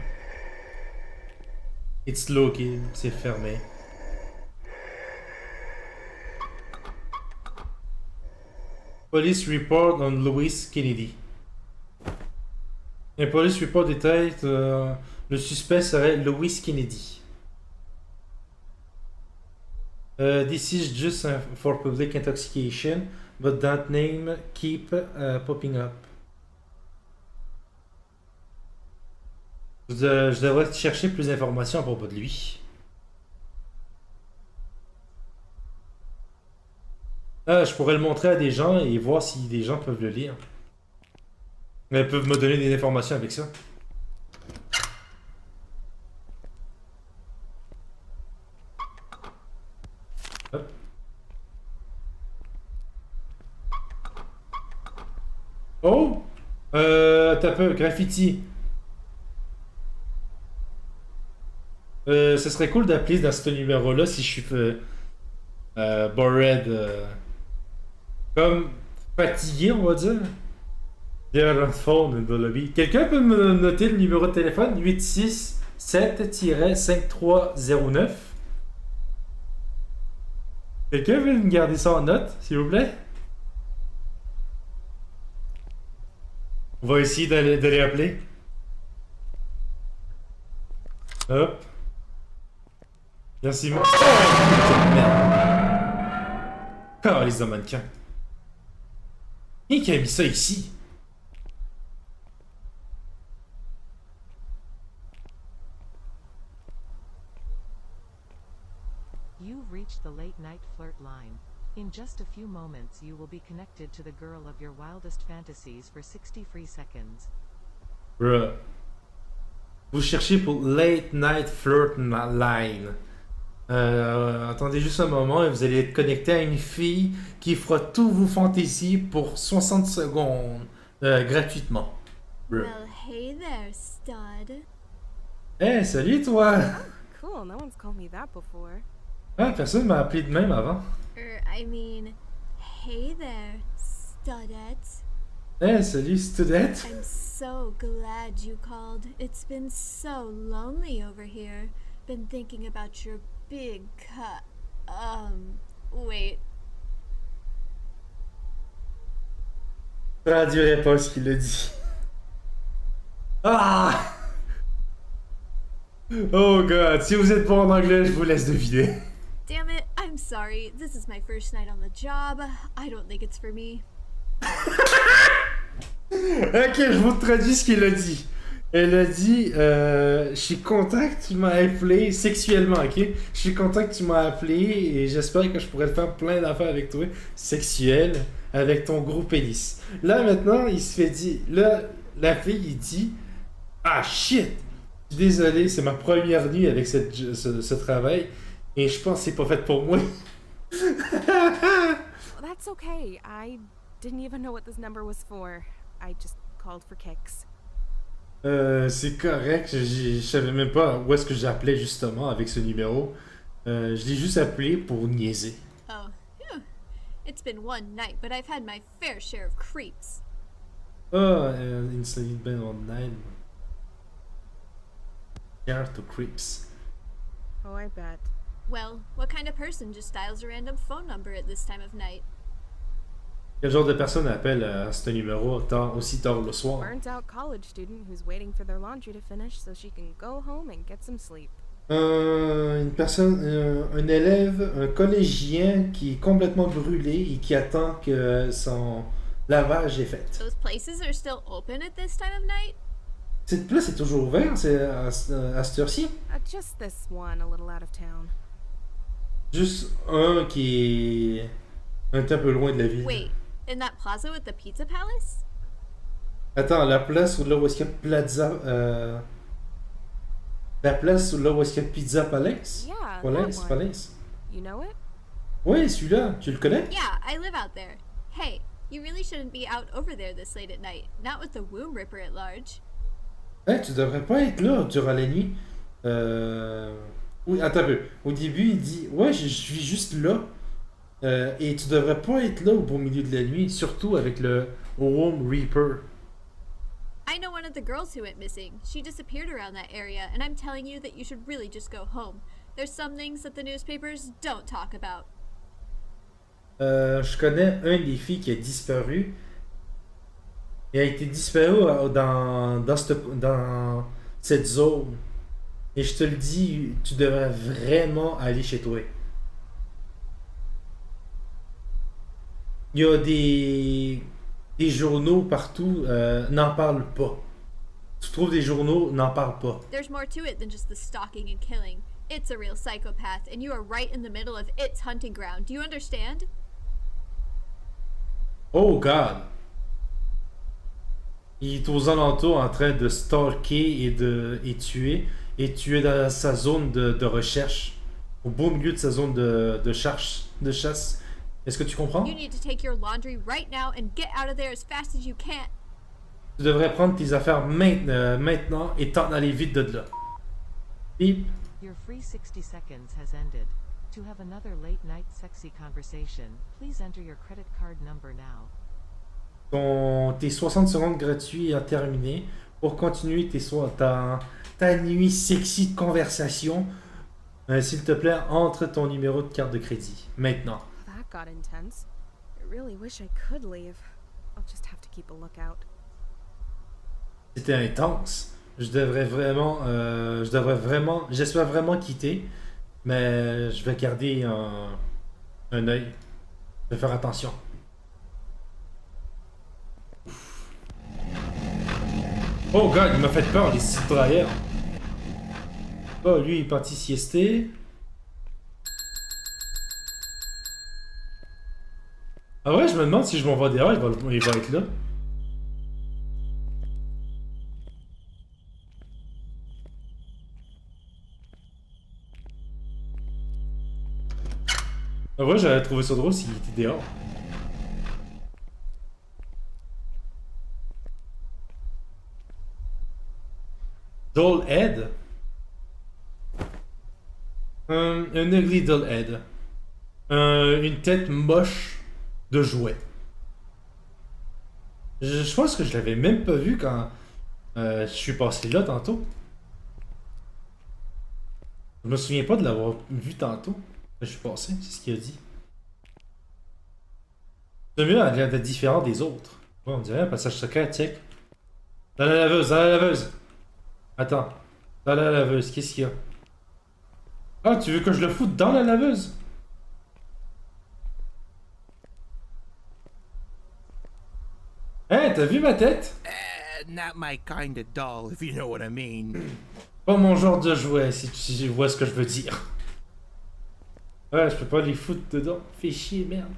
It's locked, c'est fermé. Police report on Louis Kennedy. Un police report détaille le suspect serait Louis Kennedy. This is just for public intoxication, but that name keep popping up. Je devrais chercher plus d'informations à propos de lui. Je pourrais le montrer à des gens et voir si des gens peuvent le lire. Ils peuvent me donner des informations avec ça. Hop. Oh! T'as peu, graffiti. Ce serait cool d'appeler dans ce numéro-là si je suis bored. Comme fatigué, on va dire. There on phone in the lobby. Quelqu'un peut me noter le numéro de téléphone? 867-5309. Quelqu'un veut me garder ça en note, s'il vous plaît? On va essayer d'aller appeler. Hop. Merci. Oh, merde. Les mannequins. Qui a mis ça ici? reached the late night flirt line. In just a few moments, you will be connected to the girl of your wildest fantasies for 60 free seconds. Bruh. Vous cherchez pour Late Night Flirt Line. Attendez juste un moment et vous allez être connecté à une fille qui fera tous vos fantaisies pour 60 secondes gratuitement. Bruh. Well, hey there, stud. Hey, salut toi! Cool, no one's called me that before. Ah, personne m'a appelé de même avant. I mean, hey there, studette. Hey, salut, studette! I'm so glad you called. It's been so lonely over here. Been thinking about your big wait. Je traduirai pas ce qu'il a dit. Ah! Oh god, si vous êtes bon en anglais, je vous laisse deviner. Damn it, I'm sorry. This is my first night on the job. I don't think it's for me. Ok, je vous traduis ce qu'elle a dit. Elle a dit je suis content que tu m'as appelé sexuellement, ok? Je suis content que tu m'as appelé et j'espère que je pourrais faire plein d'affaires avec toi, sexuelles, avec ton gros pénis. Là maintenant, il se fait dire. Là, la fille, il dit ah shit! Je suis désolé, c'est ma première nuit avec ce travail et je pense que c'est pas fait pour moi. That's okay. I didn't even know what this number was for. I just called for kicks. C'est correct, je savais même pas où est-ce que j'appelais justement avec ce numéro. Je l'ai juste appelé pour niaiser. Oh, phew. It's been one night, but I've had my fair share of creeps. It's been one night. Share to creeps. Oh, I bet. Well, what kind of person just dials a random phone number at this time of night? Quel genre de personne appelle à ce numéro aussi tard le soir? Burnt out college student who's waiting for their laundry to finish so she can go home and get some sleep. Une personne, un élève, un collégien qui est complètement brûlé et qui attend que son lavage est fait. Those places are still open at this time of night? Cette place est toujours ouverte à cette heure-ci? Just this one, a little out of town. Juste un qui est un peu loin de la ville. Wait, in that plaza with the pizza palace? Attends, la place où là où est-ce qu'il y a Plaza... La place où là où est-ce qu'il y a Pizza Palace? Yeah, Palace. You know it? Ouais, celui-là, tu le connais? Yeah, I live out there. Hey, you really shouldn't be out over there this late at night. Not with the womb ripper at large. Hey, tu devrais pas être là durant la nuit. Oui, attends un peu. Au début, il dit ouais, je suis juste là. Et tu devrais pas être là au beau milieu de la nuit, surtout avec le Womb Reaper. I know one of the girls who went missing. She disappeared around that area, and I'm telling you that you should really just go home. There's some things that the newspapers don't talk about. Je connais un des filles qui a disparu. Et a été disparu dans cette zone. Et je te le dis, tu devrais vraiment aller chez toi. Il y a des journaux partout, n'en parlent pas. Tu trouves des journaux, n'en parlent pas. There's more to it than just the stalking and killing. It's a real psychopath, and you are right in the middle of its hunting ground. Do you understand? Oh God! Il est aux alentours en train de stalker et tuer. Et tu es dans sa zone de recherche. Au beau milieu de sa zone de chasse. Est-ce que tu comprends? You need to take your laundry right now and get out of there as fast as you can. Tu devrais prendre tes affaires maintenant et t'en aller vite de là. Beep. Your free 60 seconds has ended. To have another late night sexy conversation, please enter your credit card number now. Tes 60 secondes gratuits ont terminé. Pour continuer ta nuit sexy de conversation, s'il te plaît, entre ton numéro de carte de crédit. Maintenant. That got intense. I really wish I could leave. I'll just have to keep a lookout. C'était intense. J'espère vraiment quitter, mais je vais garder un œil. Je vais faire attention. Oh god, il m'a fait peur, les citoyens. Oh, lui, il est parti siester. Ah ouais, je me demande si je m'envoie dehors, il va être là. Ah ouais, j'aurais trouvé ça drôle s'il était dehors. Doll head? Un ugly doll head. Une tête moche de jouet. Je pense que je l'avais même pas vu quand je suis passé là tantôt. Je me souviens pas de l'avoir vu tantôt. Je suis passé, c'est ce qu'il a dit. Ce mur a l'air d'être différent des autres. Ouais, on dirait un passage secret, check. Dans la laveuse, dans la laveuse! Attends. Dans la laveuse, qu'est-ce qu'il y a? Ah, tu veux que je le foute dans la laveuse? Hein, t'as vu ma tête? Not my kind of doll, if you know what I mean. Pas mon genre de jouet, si tu vois ce que je veux dire. Ouais, je peux pas les foutre dedans. Fais chier, merde.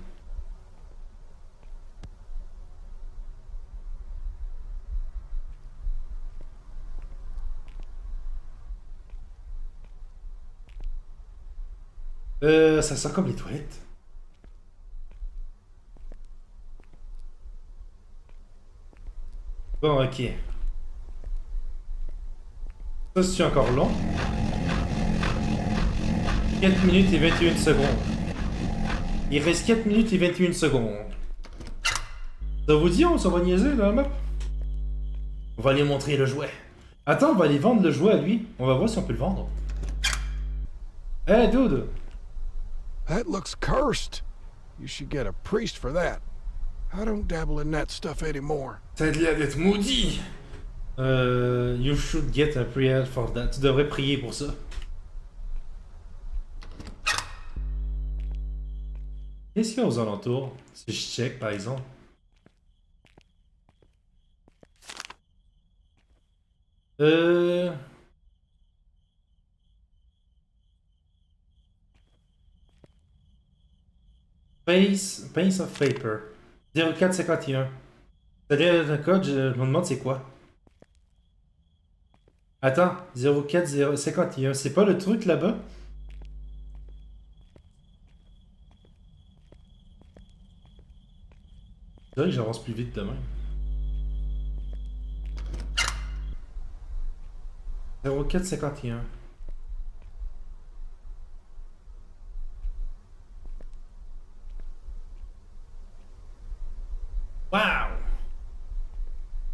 Ça sent comme les toilettes. Bon, ok. Ça, c'est encore long. 4 minutes et 21 secondes. Il reste 4 minutes et 21 secondes. Ça vous dit, on s'en va niaiser dans la map? On va aller montrer le jouet. Attends, on va aller vendre le jouet à lui. On va voir si on peut le vendre. Hey, dude! That looks cursed. You should get a priest for that. I don't dabble in that stuff anymore. Ça a l'air d'être maudit! You should get a prayer for that. Tu devrais prier pour ça. Qu'est-ce qu'il y a aux alentours? Si je check, par exemple. Piece of paper. 0451. C'est-à-dire le code, je me demande c'est quoi. Attends, 0451. C'est pas le truc là-bas? C'est vrai que j'avance plus vite demain. 0451. Wow!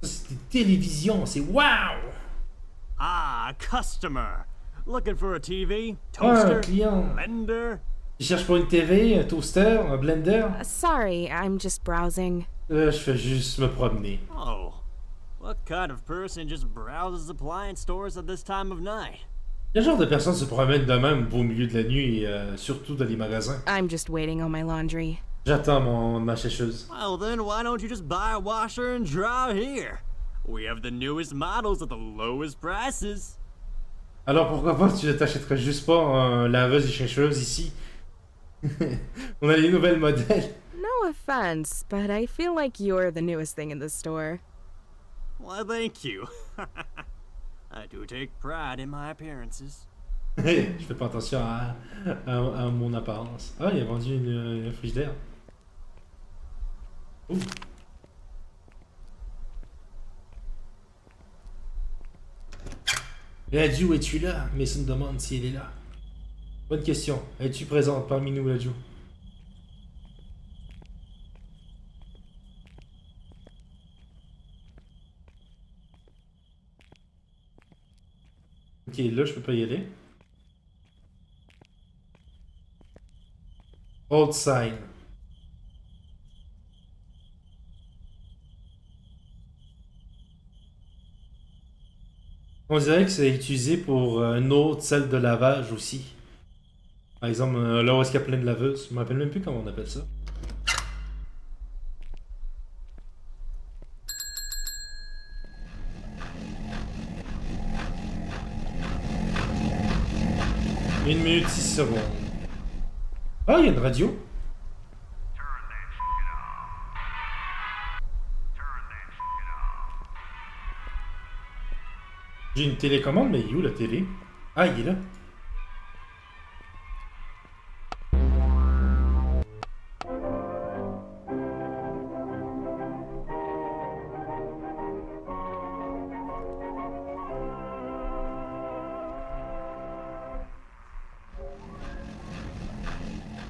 C'est des télévisions, c'est wow! Ah, customer. Looking for a TV, Ah, toaster, un client. blender. Il cherche pour une TV, un toaster, un blender. Sorry, I'm just browsing. Je fais juste me promener. Oh, what kind of person just browses appliance stores at this time of night? Quel genre de personne se promène de même au beau milieu de la nuit et surtout dans les magasins? I'm just waiting on my laundry. J'attends ma sécheuse. Well, then why don't you just buy a washer and dryer here? We have the newest models at the lowest prices. Alors pourquoi pas tu ne t'achèterais juste pas un laveuse et sécheuse ici? On a les nouvelles modèles. No offense, but I feel like you're the newest thing in the store. Why, thank you. I do take pride in my appearances. Je fais pas attention à mon apparence. Ah, il a vendu une frigidaire. Ouh. Ladju, es-tu là? Mason demande si elle est là. Bonne question. Es-tu présente parmi nous, Ladju? Ok, là, je peux pas y aller. Old sign. On dirait que c'est utilisé pour une autre salle de lavage aussi. Par exemple, là où est-ce qu'il y a plein de laveuses. Je me rappelle même plus comment on appelle ça. Une minute 6 secondes. Ah, il y a une radio. J'ai une télécommande, mais il est où la télé? Ah, il est là.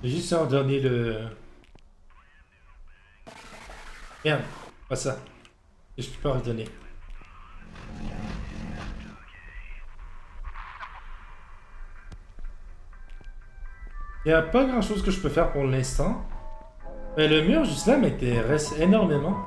J'ai juste à en donner le... Merde, pas ça. Je peux pas redonner. Il n'y a pas grand chose que je peux faire pour l'instant. Mais le mur juste là m'intéresse énormément.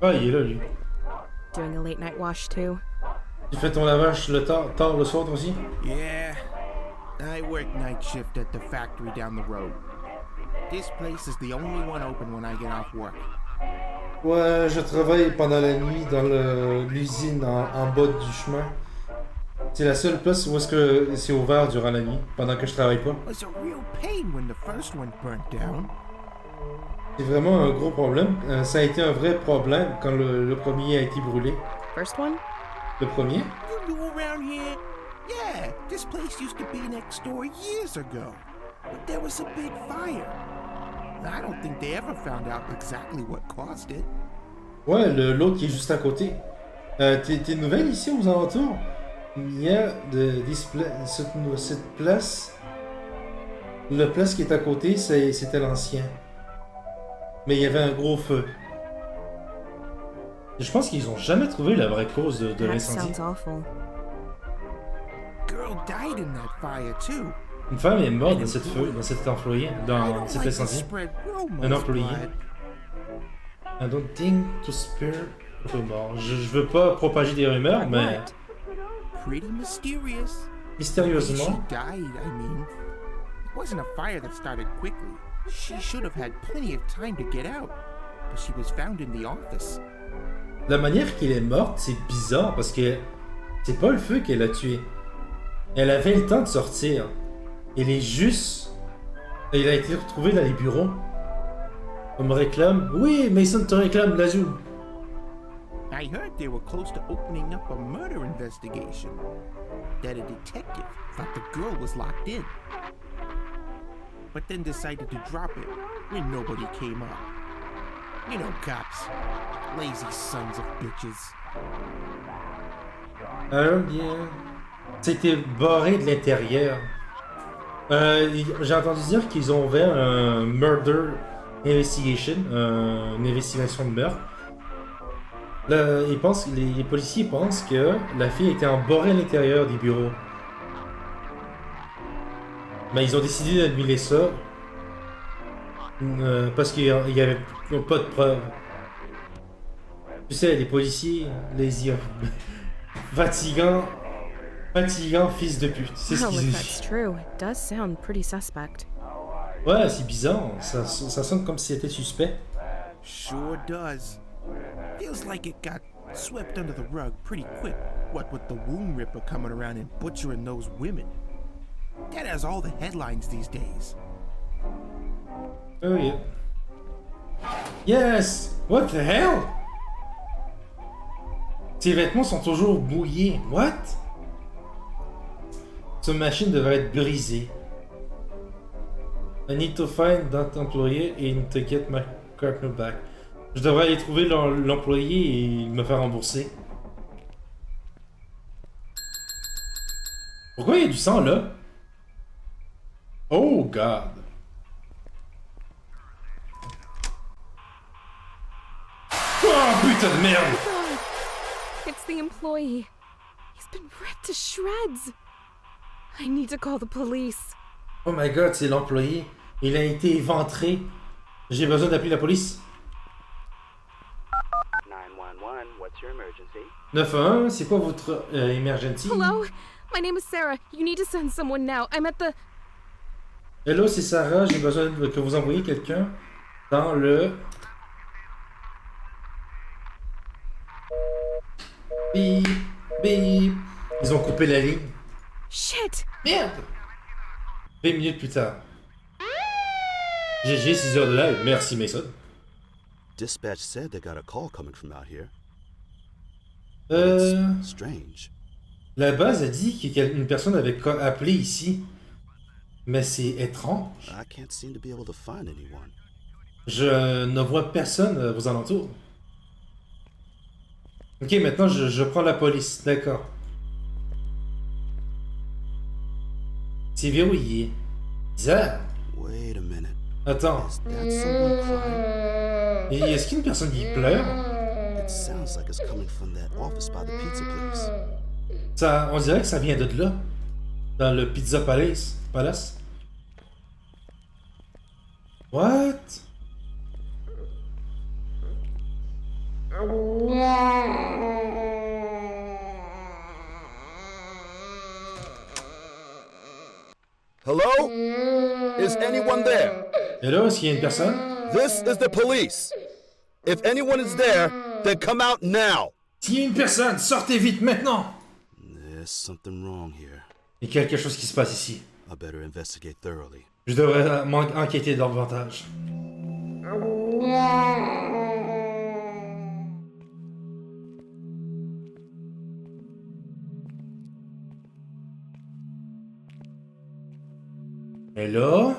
Ah, il est là, lui. Doing a late night wash too. Tu fais ton lavage tard le soir, toi aussi? Yeah. I work night shift at the factory down the road. This place is the only one open when I get off work. Ouais, je travaille pendant la nuit dans l'usine en bas du chemin. C'est la seule place où est-ce que c'est ouvert durant la nuit, pendant que je travaille pas. It was a real pain when the first one burnt down. C'est vraiment un gros problème. Ça a été un vrai problème quand le premier a été brûlé. First one? Le premier? You knew around here? Yeah, this place used to be next door years ago. But there was a big fire. I don't think they ever found out exactly what caused it. Ouais, l'autre qui est juste à côté. T'es nouvelle ici aux alentours? Il y a cette place. La place qui est à côté, c'était l'ancien. Mais il y avait un gros feu. Je pense qu'ils ont jamais trouvé la vraie cause de l'incendie. Une femme est morte dans cet employé, dans cet incendie. Un employé. I don't think to spare rumors. Je veux pas propager des rumeurs, mais... Mystérieusement. It wasn't a fire that started quickly. She should have had plenty of time to get out, but she was found in the office. La manière qu'elle est morte, c'est bizarre parce que c'est pas le feu qui l'a tuée. Elle avait le temps de sortir. Elle est juste... Elle a été retrouvée dans les bureaux. On me réclame... Oui, Mason te réclame, Lazou. I heard they were close to opening up a murder investigation. That a detective thought the girl was locked in. But then decided to drop it when nobody came up. You know, cops. Lazy sons of bitches. Yeah. C'était barré de l'intérieur. J'ai entendu dire qu'ils ont ouvert un murder investigation, une investigation de meurtre. Là, les policiers pensent que la fille a été embarrée à l'intérieur des bureaux. Mais ils ont décidé d'annuler ça parce qu'il n'y avait pas de preuves. Tu sais, les policiers, les fatigants fils de pute. C'est ce qu'ils disent. Ouais, c'est bizarre. Ça sonne comme si c'était suspect. Sure does. Feels like it got swept under the rug pretty quick. What with the womb ripper coming around and butchering those women. That has all the headlines these days. Oh yeah. Yes! What the hell? Tes vêtements sont toujours mouillés. What? Cette machine devrait être brisée. I need to find that employee and to get my partner back. Je devrais aller trouver l'employé et me faire rembourser. Pourquoi il y a du sang là? Oh God! Oh putain de merde! It's the employee. He's been ripped to shreds. I need to call the police. Oh my God, c'est l'employé. Il a été éventré. J'ai besoin d'appeler la police. 911, what's your emergency? 911, c'est quoi votre emergency? Hello, my name is Sarah. You need to send someone now. I'm at the... Hello, c'est Sarah. J'ai besoin que vous envoyiez quelqu'un dans le... Bip, bip. Ils ont coupé la ligne. Shit! Merde! 20 minutes plus tard. GG, 6 heures de live. Merci, Mason. Dispatch said they got a call coming from out here. Strange. La base a dit qu'une personne avait appelé ici. Mais c'est étrange. I can't seem to be able to find anyone. Je ne vois personne aux alentours. Ok, maintenant je prends la police. D'accord. C'est verrouillé. Bizarre. Wait a minute. Attends. Is that someone crying? Et est-ce qu'il y a une personne qui pleure? It sounds like it's coming from that office by the pizza place. Ça, on dirait que ça vient de là. Dans le Pizza Palace. What? Hello? Is anyone there? Hello, est-ce qu'il y a une personne? This is the police. If anyone is there, then come out now. S'il y a une personne, sortez vite maintenant! There's something wrong here. Il y a quelque chose qui se passe ici. I better investigate thoroughly. Je devrais enquêter davantage. Et là...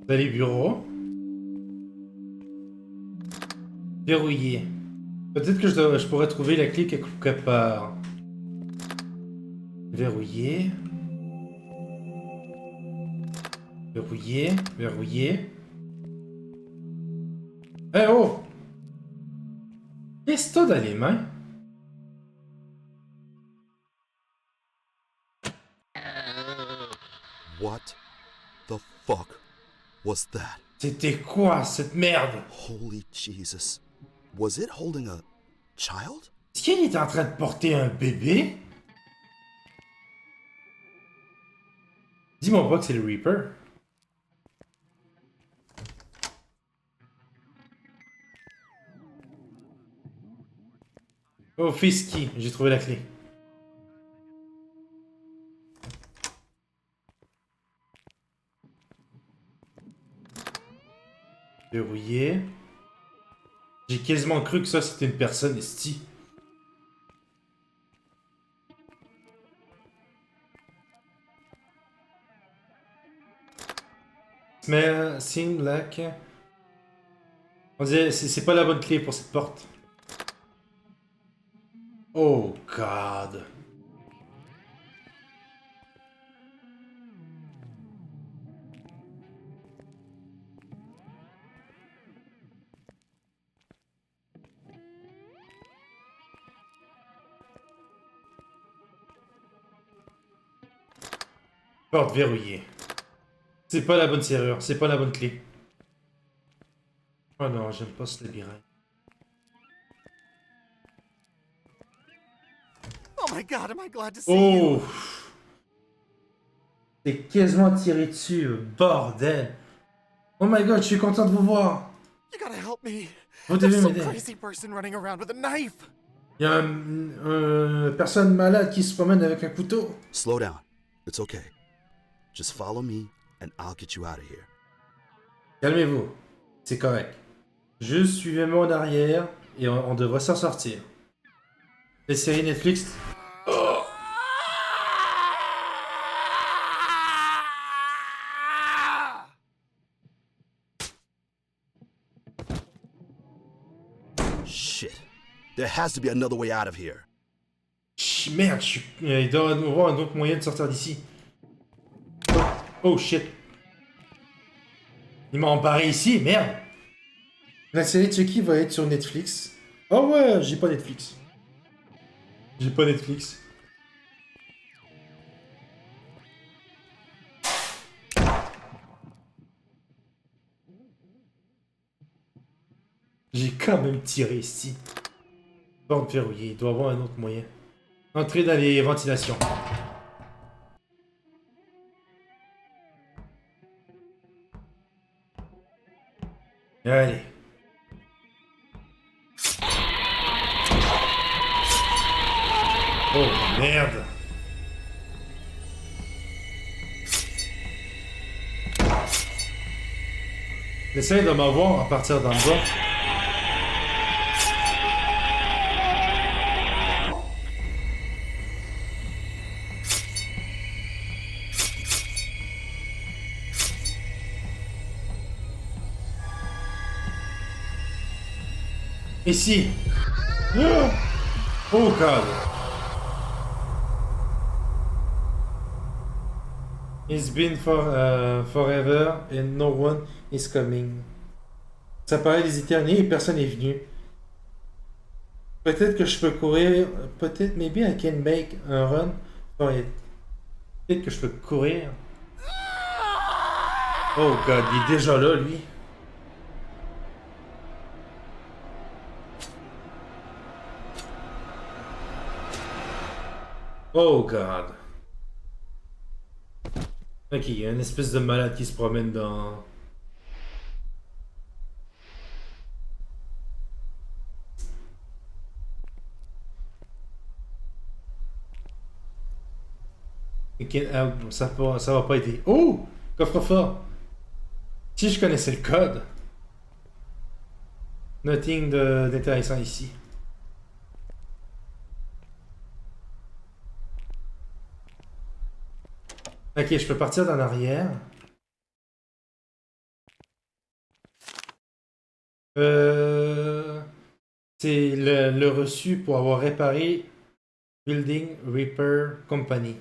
Dans les bureaux. Verrouillé. Peut-être que je pourrais trouver la clé quelque part. Verrouillé. Verrouillé. Verrouillé. Eh oh! Qu'est-ce que t'as dans les mains? What the fuck was that? C'était quoi cette merde? Holy Jesus. Was it holding a child? Est-ce qu'il était en train de porter un bébé? Dis-moi pas que c'est le Reaper. Oh, Fisky, j'ai trouvé la clé. Verrouillé. J'ai quasiment cru que ça c'était une personne, esti. Mais seem like... On dirait c'est pas la bonne clé pour cette porte. Oh God. Porte verrouillée. C'est pas la bonne serrure, c'est pas la bonne clé. Oh non, j'aime pas ce labyrinthe. Oh my God, am I glad to see Oh! you. T'es quasiment tiré dessus, bordel. Oh my God, je suis content de vous voir. You gotta help me. Vous devez There's some m'aider. crazy person running around with a knife. Il y a une personne malade qui se promène avec un couteau. Slow down. It's okay. Just follow me and I'll get you out of here. Calmez-vous, c'est correct. Juste suivez-moi en arrière et on devrait s'en sortir. Les séries Netflix. Oh. Shit. There has to be another way out of here. Merde, il doit y avoir un autre moyen de sortir d'ici. Oh shit. Il m'a embarré ici, merde. La série Chucky va être sur Netflix. Oh ouais, j'ai pas Netflix. J'ai pas Netflix. J'ai quand même tiré ici. Porte verrouillée, il doit y avoir un autre moyen. Entrer dans les ventilations. Allez. Oh merde. Essaye de m'avoir à partir d'en bas. Ici. Oh god. It's been forever and no one is coming. Ça paraît des éternités et personne n'est venu. Peut-être que je peux courir. Peut-être, maybe I can make a run for it. Peut-être que je peux courir. Oh god, il est déjà là, lui. Oh god. Ok, il y a une espèce de malade qui se promène dans... Ok, ça va pas aider. Oh! Coffre-fort! Si je connaissais le code. Nothing d'intéressant ici. Ok, je peux partir d'en arrière. C'est le reçu pour avoir réparé Building Repair Company.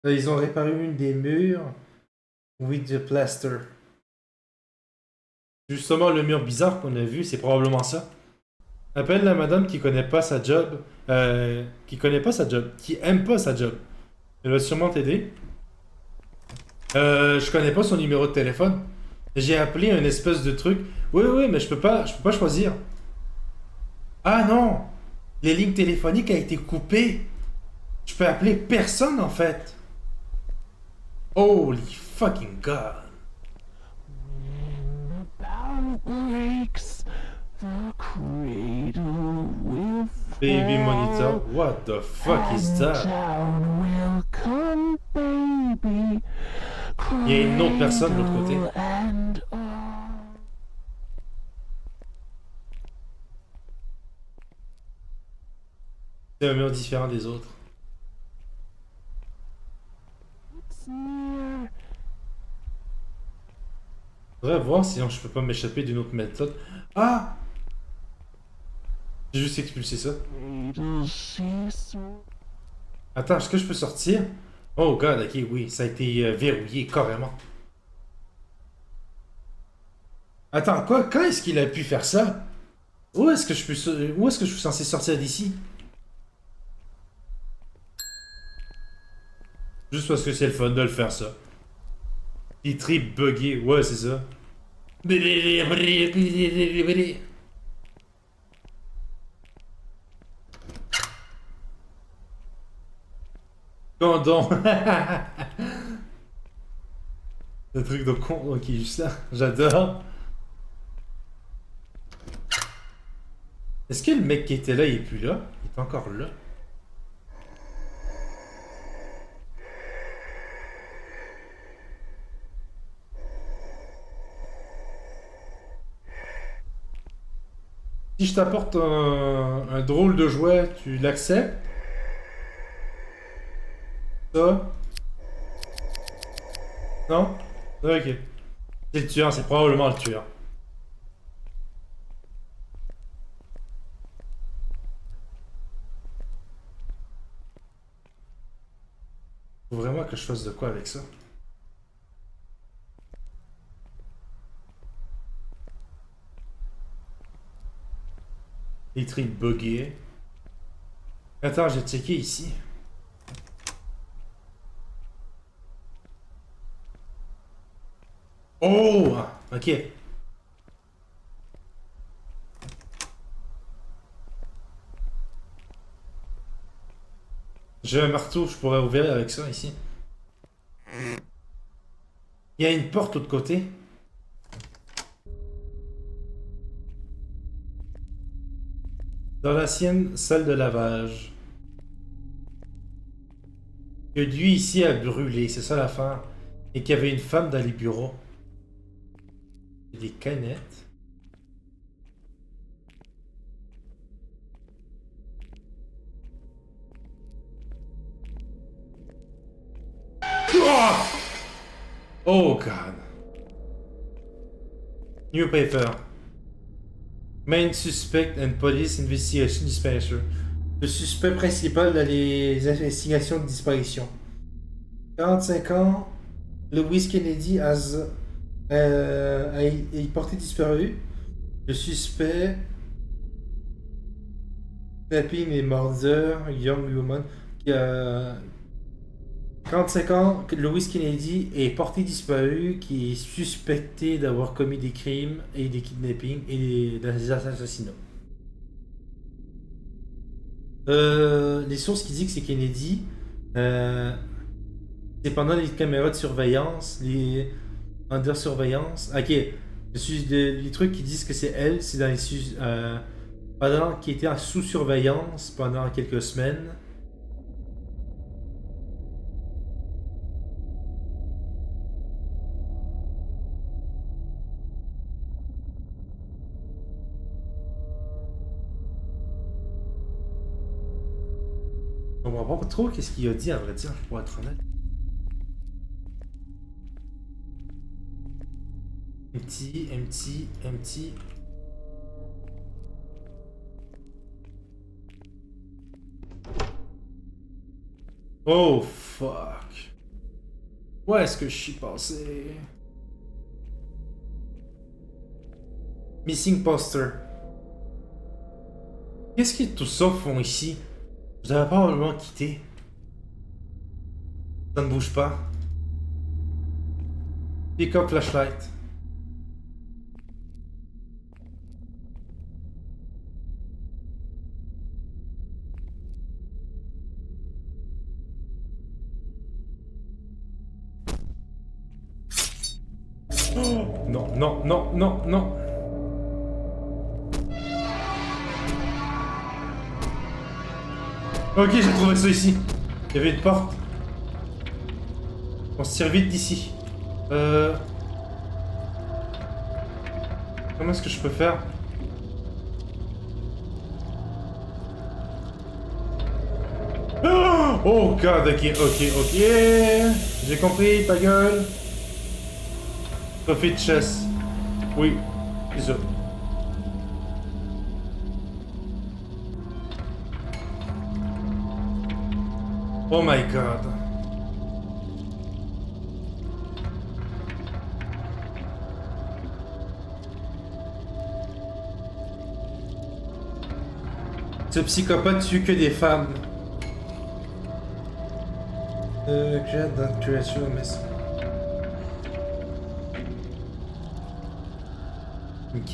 Ils ont réparé une des murs with the plaster. Justement, le mur bizarre qu'on a vu, c'est probablement ça. Appelle la madame qui connaît pas sa job. Qui aime pas sa job. Elle va sûrement t'aider. Je connais pas son numéro de téléphone. J'ai appelé un espèce de truc. Oui, mais je peux pas choisir. Ah non! Les lignes téléphoniques ont été coupées. Je peux appeler personne en fait. Holy fucking god. Baby monitor, what the fuck is that? Il y a une autre personne de l'autre côté. C'est un mur différent des autres. Je voudrais voir si je peux pas m'échapper d'une autre méthode. Ah! J'ai juste expulsé ça. Attends, est-ce que je peux sortir? Oh god, ok, oui, ça a été verrouillé carrément. Attends, quoi? Quand est-ce qu'il a pu faire ça? Où est-ce que je suis censé sortir d'ici? Juste parce que c'est le fun de le faire ça. Il trip buggé, ouais, c'est ça. Condom. Le truc de con qui est juste là. J'adore. Est-ce que le mec qui était là, il est plus là? Il est encore là. Si je t'apporte un drôle de jouet, tu l'acceptes? Ça? Non? Ok. C'est le tueur, c'est probablement le tueur. Faut vraiment que je fasse de quoi avec ça? Les tripes buggés. Attends, j'ai checké ici. Oh! Ok. J'ai un marteau, je pourrais ouvrir avec ça ici. Il y a une porte de l'autre côté. Dans l'ancienne salle de lavage. Que lui ici a brûlé, c'est ça l'affaire. Et qu'il y avait une femme dans les bureaux. Et des canettes. Oh god. New paper. Main suspect and police investigation dispenser. Le suspect principal dans les investigations de disparition. 45 ans. Louis Kennedy est porté disparu. Le suspect. Tapping et mordeur. Young woman. Qui a 45 ans, Louis Kennedy est porté disparu, qui est suspecté d'avoir commis des crimes et des kidnappings et des assassinats. Les sources qui disent que c'est Kennedy, c'est pendant les caméras de surveillance, les under surveillance. Ok, les trucs qui disent que c'est elle, c'est dans les pendant qu'il était sous surveillance pendant quelques semaines. Je comprends pas trop qu'est-ce qu'il a dit, à vrai dire, pour être honnête. Empty. Oh fuck. Où est-ce que je suis passé? Missing poster. Qu'est-ce que tout ça font ici? Je devrais pas vraiment quitter. Ça ne bouge pas. Pick up flashlight. Oh, non. Ok, j'ai trouvé ça ici. Il y avait une porte. On se tire vite d'ici. Comment est-ce que je peux faire? Oh god, ok. J'ai compris, ta gueule. Profit chess. Oui, c'est ça. Oh my god. Ce psychopathe tue que des femmes. Create that creature, mais... Ok.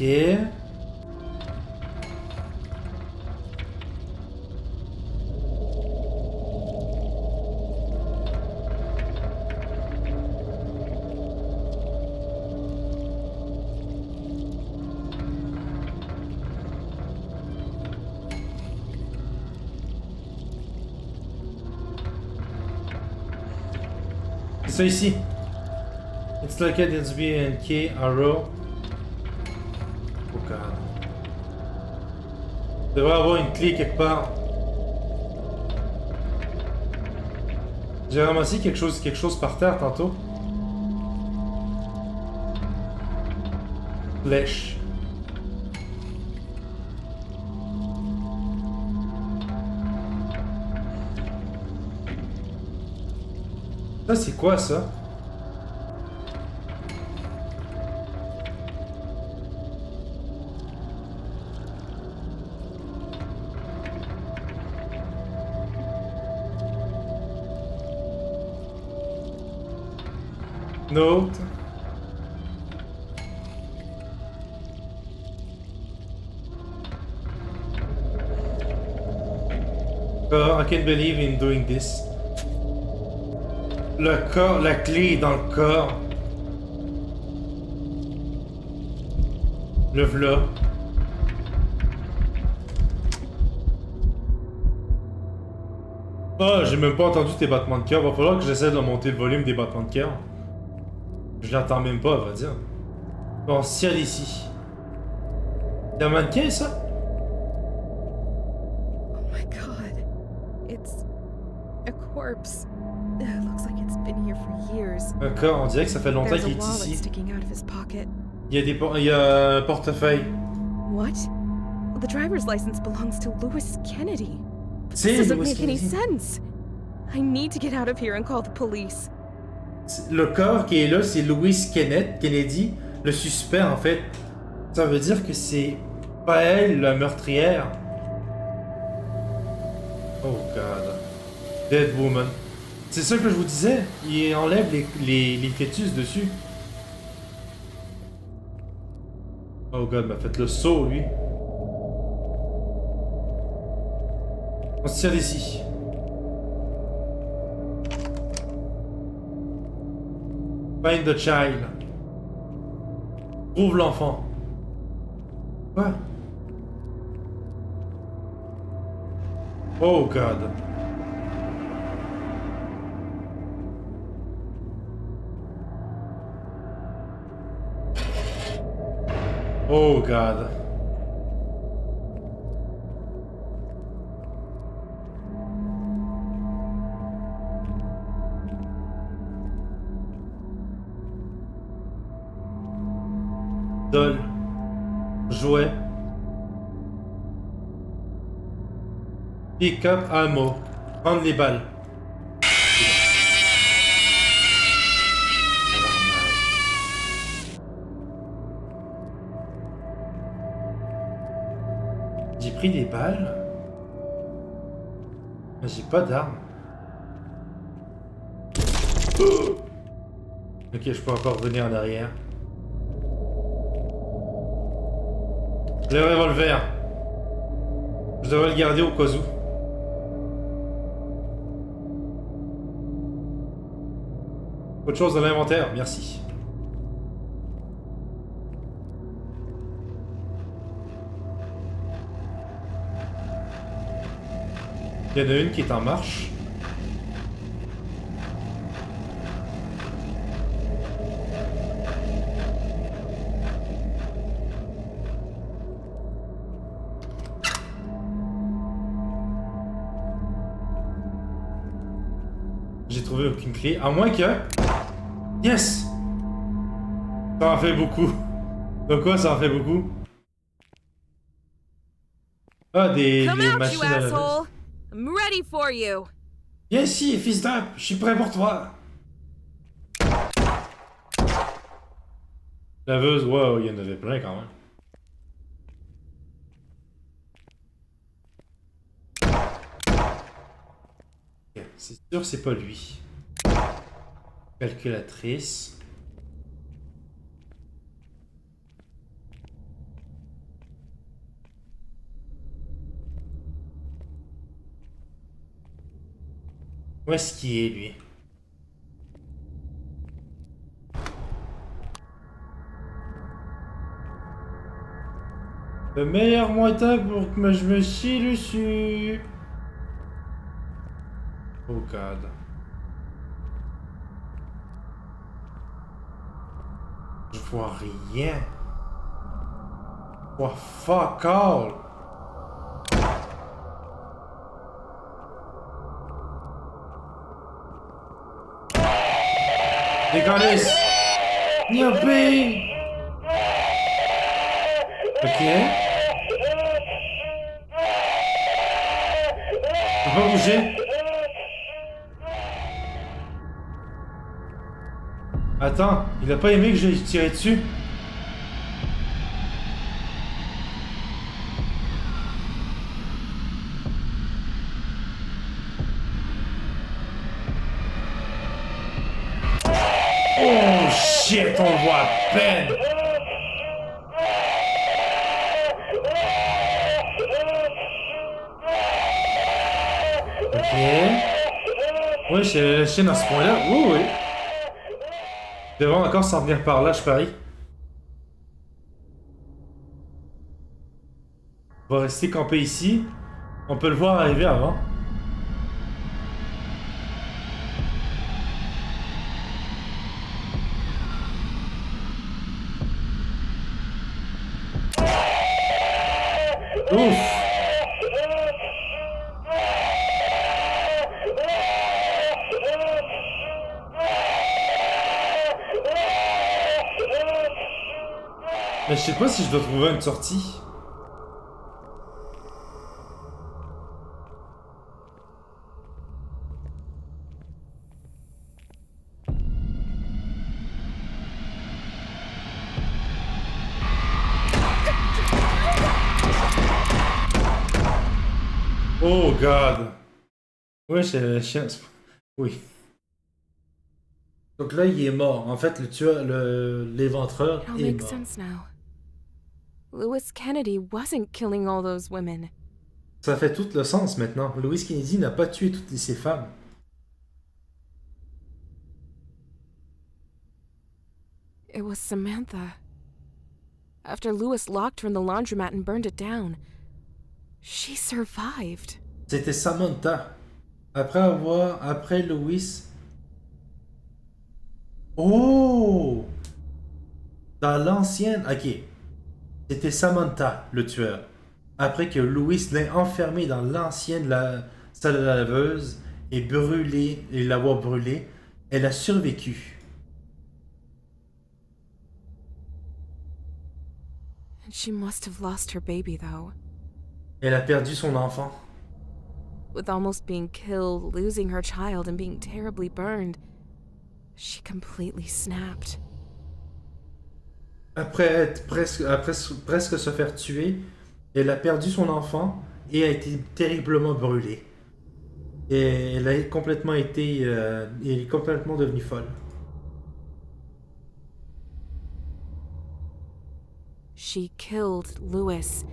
C'est ça ici. It's located in B and K arrow. Oh god. Il devrait avoir une clé quelque part. J'ai ramassé quelque chose par terre tantôt. Flèche. Ça c'est quoi ça? Note. I can't believe in doing this. Le corps, la clé est dans le corps. Le v'là. Ah, j'ai même pas entendu tes battements de cœur. Va falloir que j'essaie de monter le volume des battements de cœur. Je l'entends même pas, on va dire. Bon, ciel ici. C'est un mannequin, ça? Oh my god. It's a corpse. It looks like it's been here for years. Un corps, on dirait que ça fait longtemps There's qu'il a est wallet ici. sticking out of his pocket. Il y a un portefeuille. What? The driver's license belongs to Lewis Kennedy. C'est This doesn't Lewis make any Kennedy. sense. I need to get out of here and call the police. Le corps qui est là, c'est Louis Kennedy, le suspect en fait. Ça veut dire que c'est pas elle la meurtrière. Oh god. Dead woman. C'est ça que je vous disais. Il enlève les fœtus dessus. Oh god, m'a fait le saut lui. On se tire d'ici. Find the child. Trouve l'enfant. Quoi? Oh god. Oh god. Doll. Jouet. Pick up ammo. Prendre les balles. J'ai pris des balles. Mais j'ai pas d'armes. Ok, je peux encore revenir en arrière. Le revolver. Je devrais le garder au cas où. Autre chose dans l'inventaire, merci. Il y en a une qui est en marche. J'ai trouvé aucune clé, à moins que... Yes! Ça en fait beaucoup. De quoi ça en fait beaucoup? Ah, des Come out, you machines à laver. asshole! I'm ready for you. Viens ici, fils d'up, je suis prêt pour toi. Laveuse, wow, il y en avait plein quand même. Ok, c'est sûr que c'est pas lui. Calculatrice. Où est-ce qu'il est, lui? Le meilleur moyen pour que je me chie dessus. Oh god. Je vois rien. Je vois fuck all. Décalisse! Youpi! Ok. On va bouger. Attends, il a pas aimé que j'ai tiré dessus? Oh shit, on le voit à peine! Ok. Oui, j'ai la chienne à ce point-là. Oui, oui. Je devrais encore s'en venir par là, je parie. On va rester campé ici. On peut le voir arriver avant. Mais je sais pas si je dois trouver une sortie. Oh god. Ouais, c'est chien. Oui. Donc là, il est mort. En fait, le tueur, l'éventreur It all est makes mort. sense now. Lewis Kennedy wasn't killing all those women. Ça fait tout le sens maintenant. Louis Kennedy n'a pas tué toutes ces femmes. It was Samantha. After Lewis locked her in the laundromat and burned it down, she survived. C'était Samantha. Après Louis. Oh! Dans l'ancienne. Ok. C'était Samantha, le tueur. Après que Louis l'ait enfermé dans l'ancienne salle de la laveuse et l'avoir brûlée, elle a survécu. She must have lost her baby, though. Elle a perdu son enfant. With almost being killed, losing her child, and being terribly burned, she completely snapped. Après presque se faire tuer, elle a perdu son enfant et a été terriblement brûlée. Et elle a complètement été... elle est complètement devenue folle. She killed Lewis,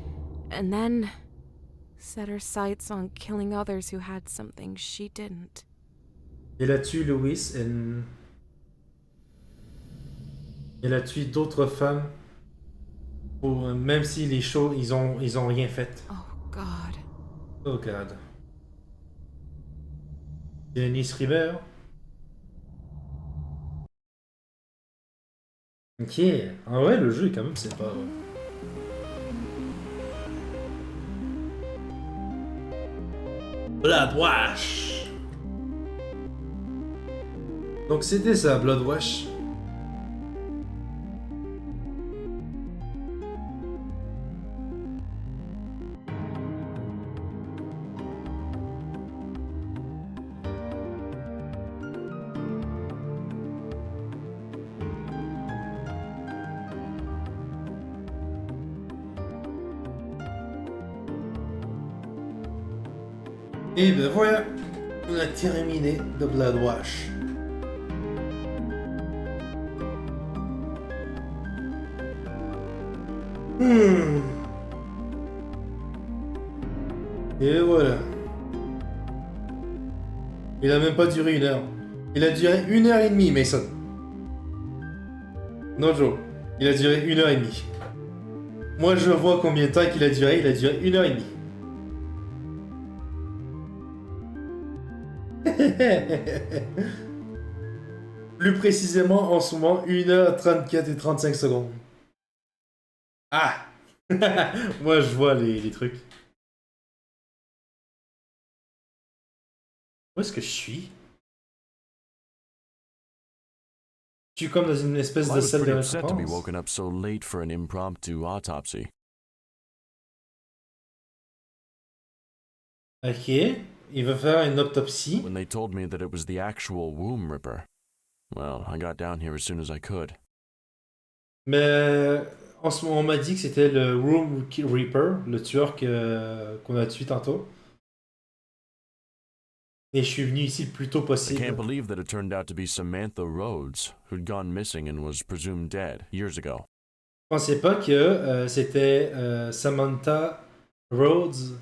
and then set her sights on killing others who had something she didn't. Elle a tué Louis et... Elle a tué d'autres femmes, même si les shows, ils ont rien fait. Oh God. Oh God. Dennis River. Ok. Ah ouais, le jeu est quand même sympa. Bloodwash. Donc c'était ça, Bloodwash. Et ben voilà, on a terminé de Bloodwash. Et voilà. Il a même pas duré 1 heure. Il a duré 1h30, Mason. No joke. Il a duré 1h30. Moi je vois combien de temps qu'il a duré. Il a duré 1h30. Plus précisément en ce moment 1h34 et 35 secondes. Ah. Moi je vois les trucs. Où est-ce que je suis? Je suis comme dans une espèce Well, de I was salle de pretty upset to be récompense. woken up so late for an impromptu autopsy. Ok, il va faire une autopsie. When they told me that it was the actual womb ripper, well, I got down here as soon as I could. Mais en ce moment, on m'a dit que c'était le Room Reaper, le tueur qu'on a tué tantôt. Et je suis venu ici le plus tôt I possible. can't believe that it turned out to be Samantha Rhodes, who'd gone missing and was presumed dead years ago. Je pensais pas que c'était Samantha Rhodes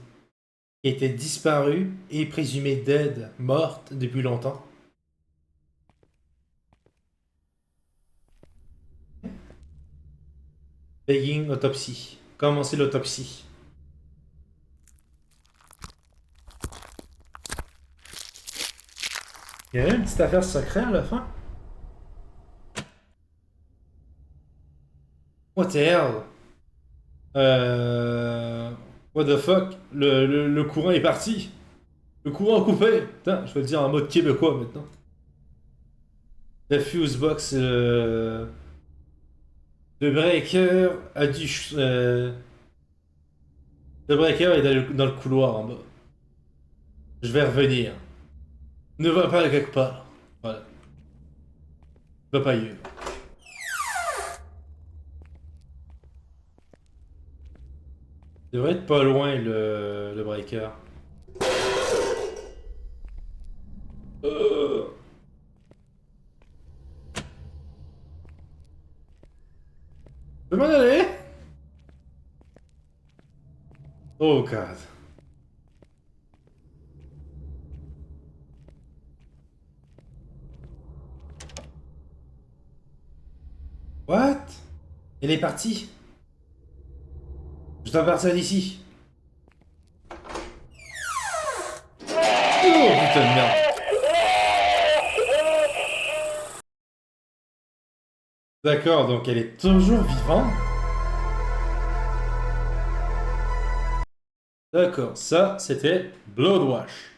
qui était disparue et présumée dead, morte depuis longtemps. Begging autopsie. Commencer l'autopsie. Il y a une petite affaire secrète à la fin. What the hell? What the fuck? Le courant est parti. Le courant a coupé. Putain, je vais le dire en mode québécois maintenant. La fuse box, le breaker a dû... le breaker est dans le couloir en bas. Je vais revenir. Ne va pas quelque part. Voilà. Va pas ailleurs. Il devrait être pas loin le breaker. Je peux m'en aller? Oh god. What? Elle est partie. Je dois partir d'ici. Oh putain de merde. D'accord, donc elle est toujours vivante. D'accord, ça c'était Bloodwash.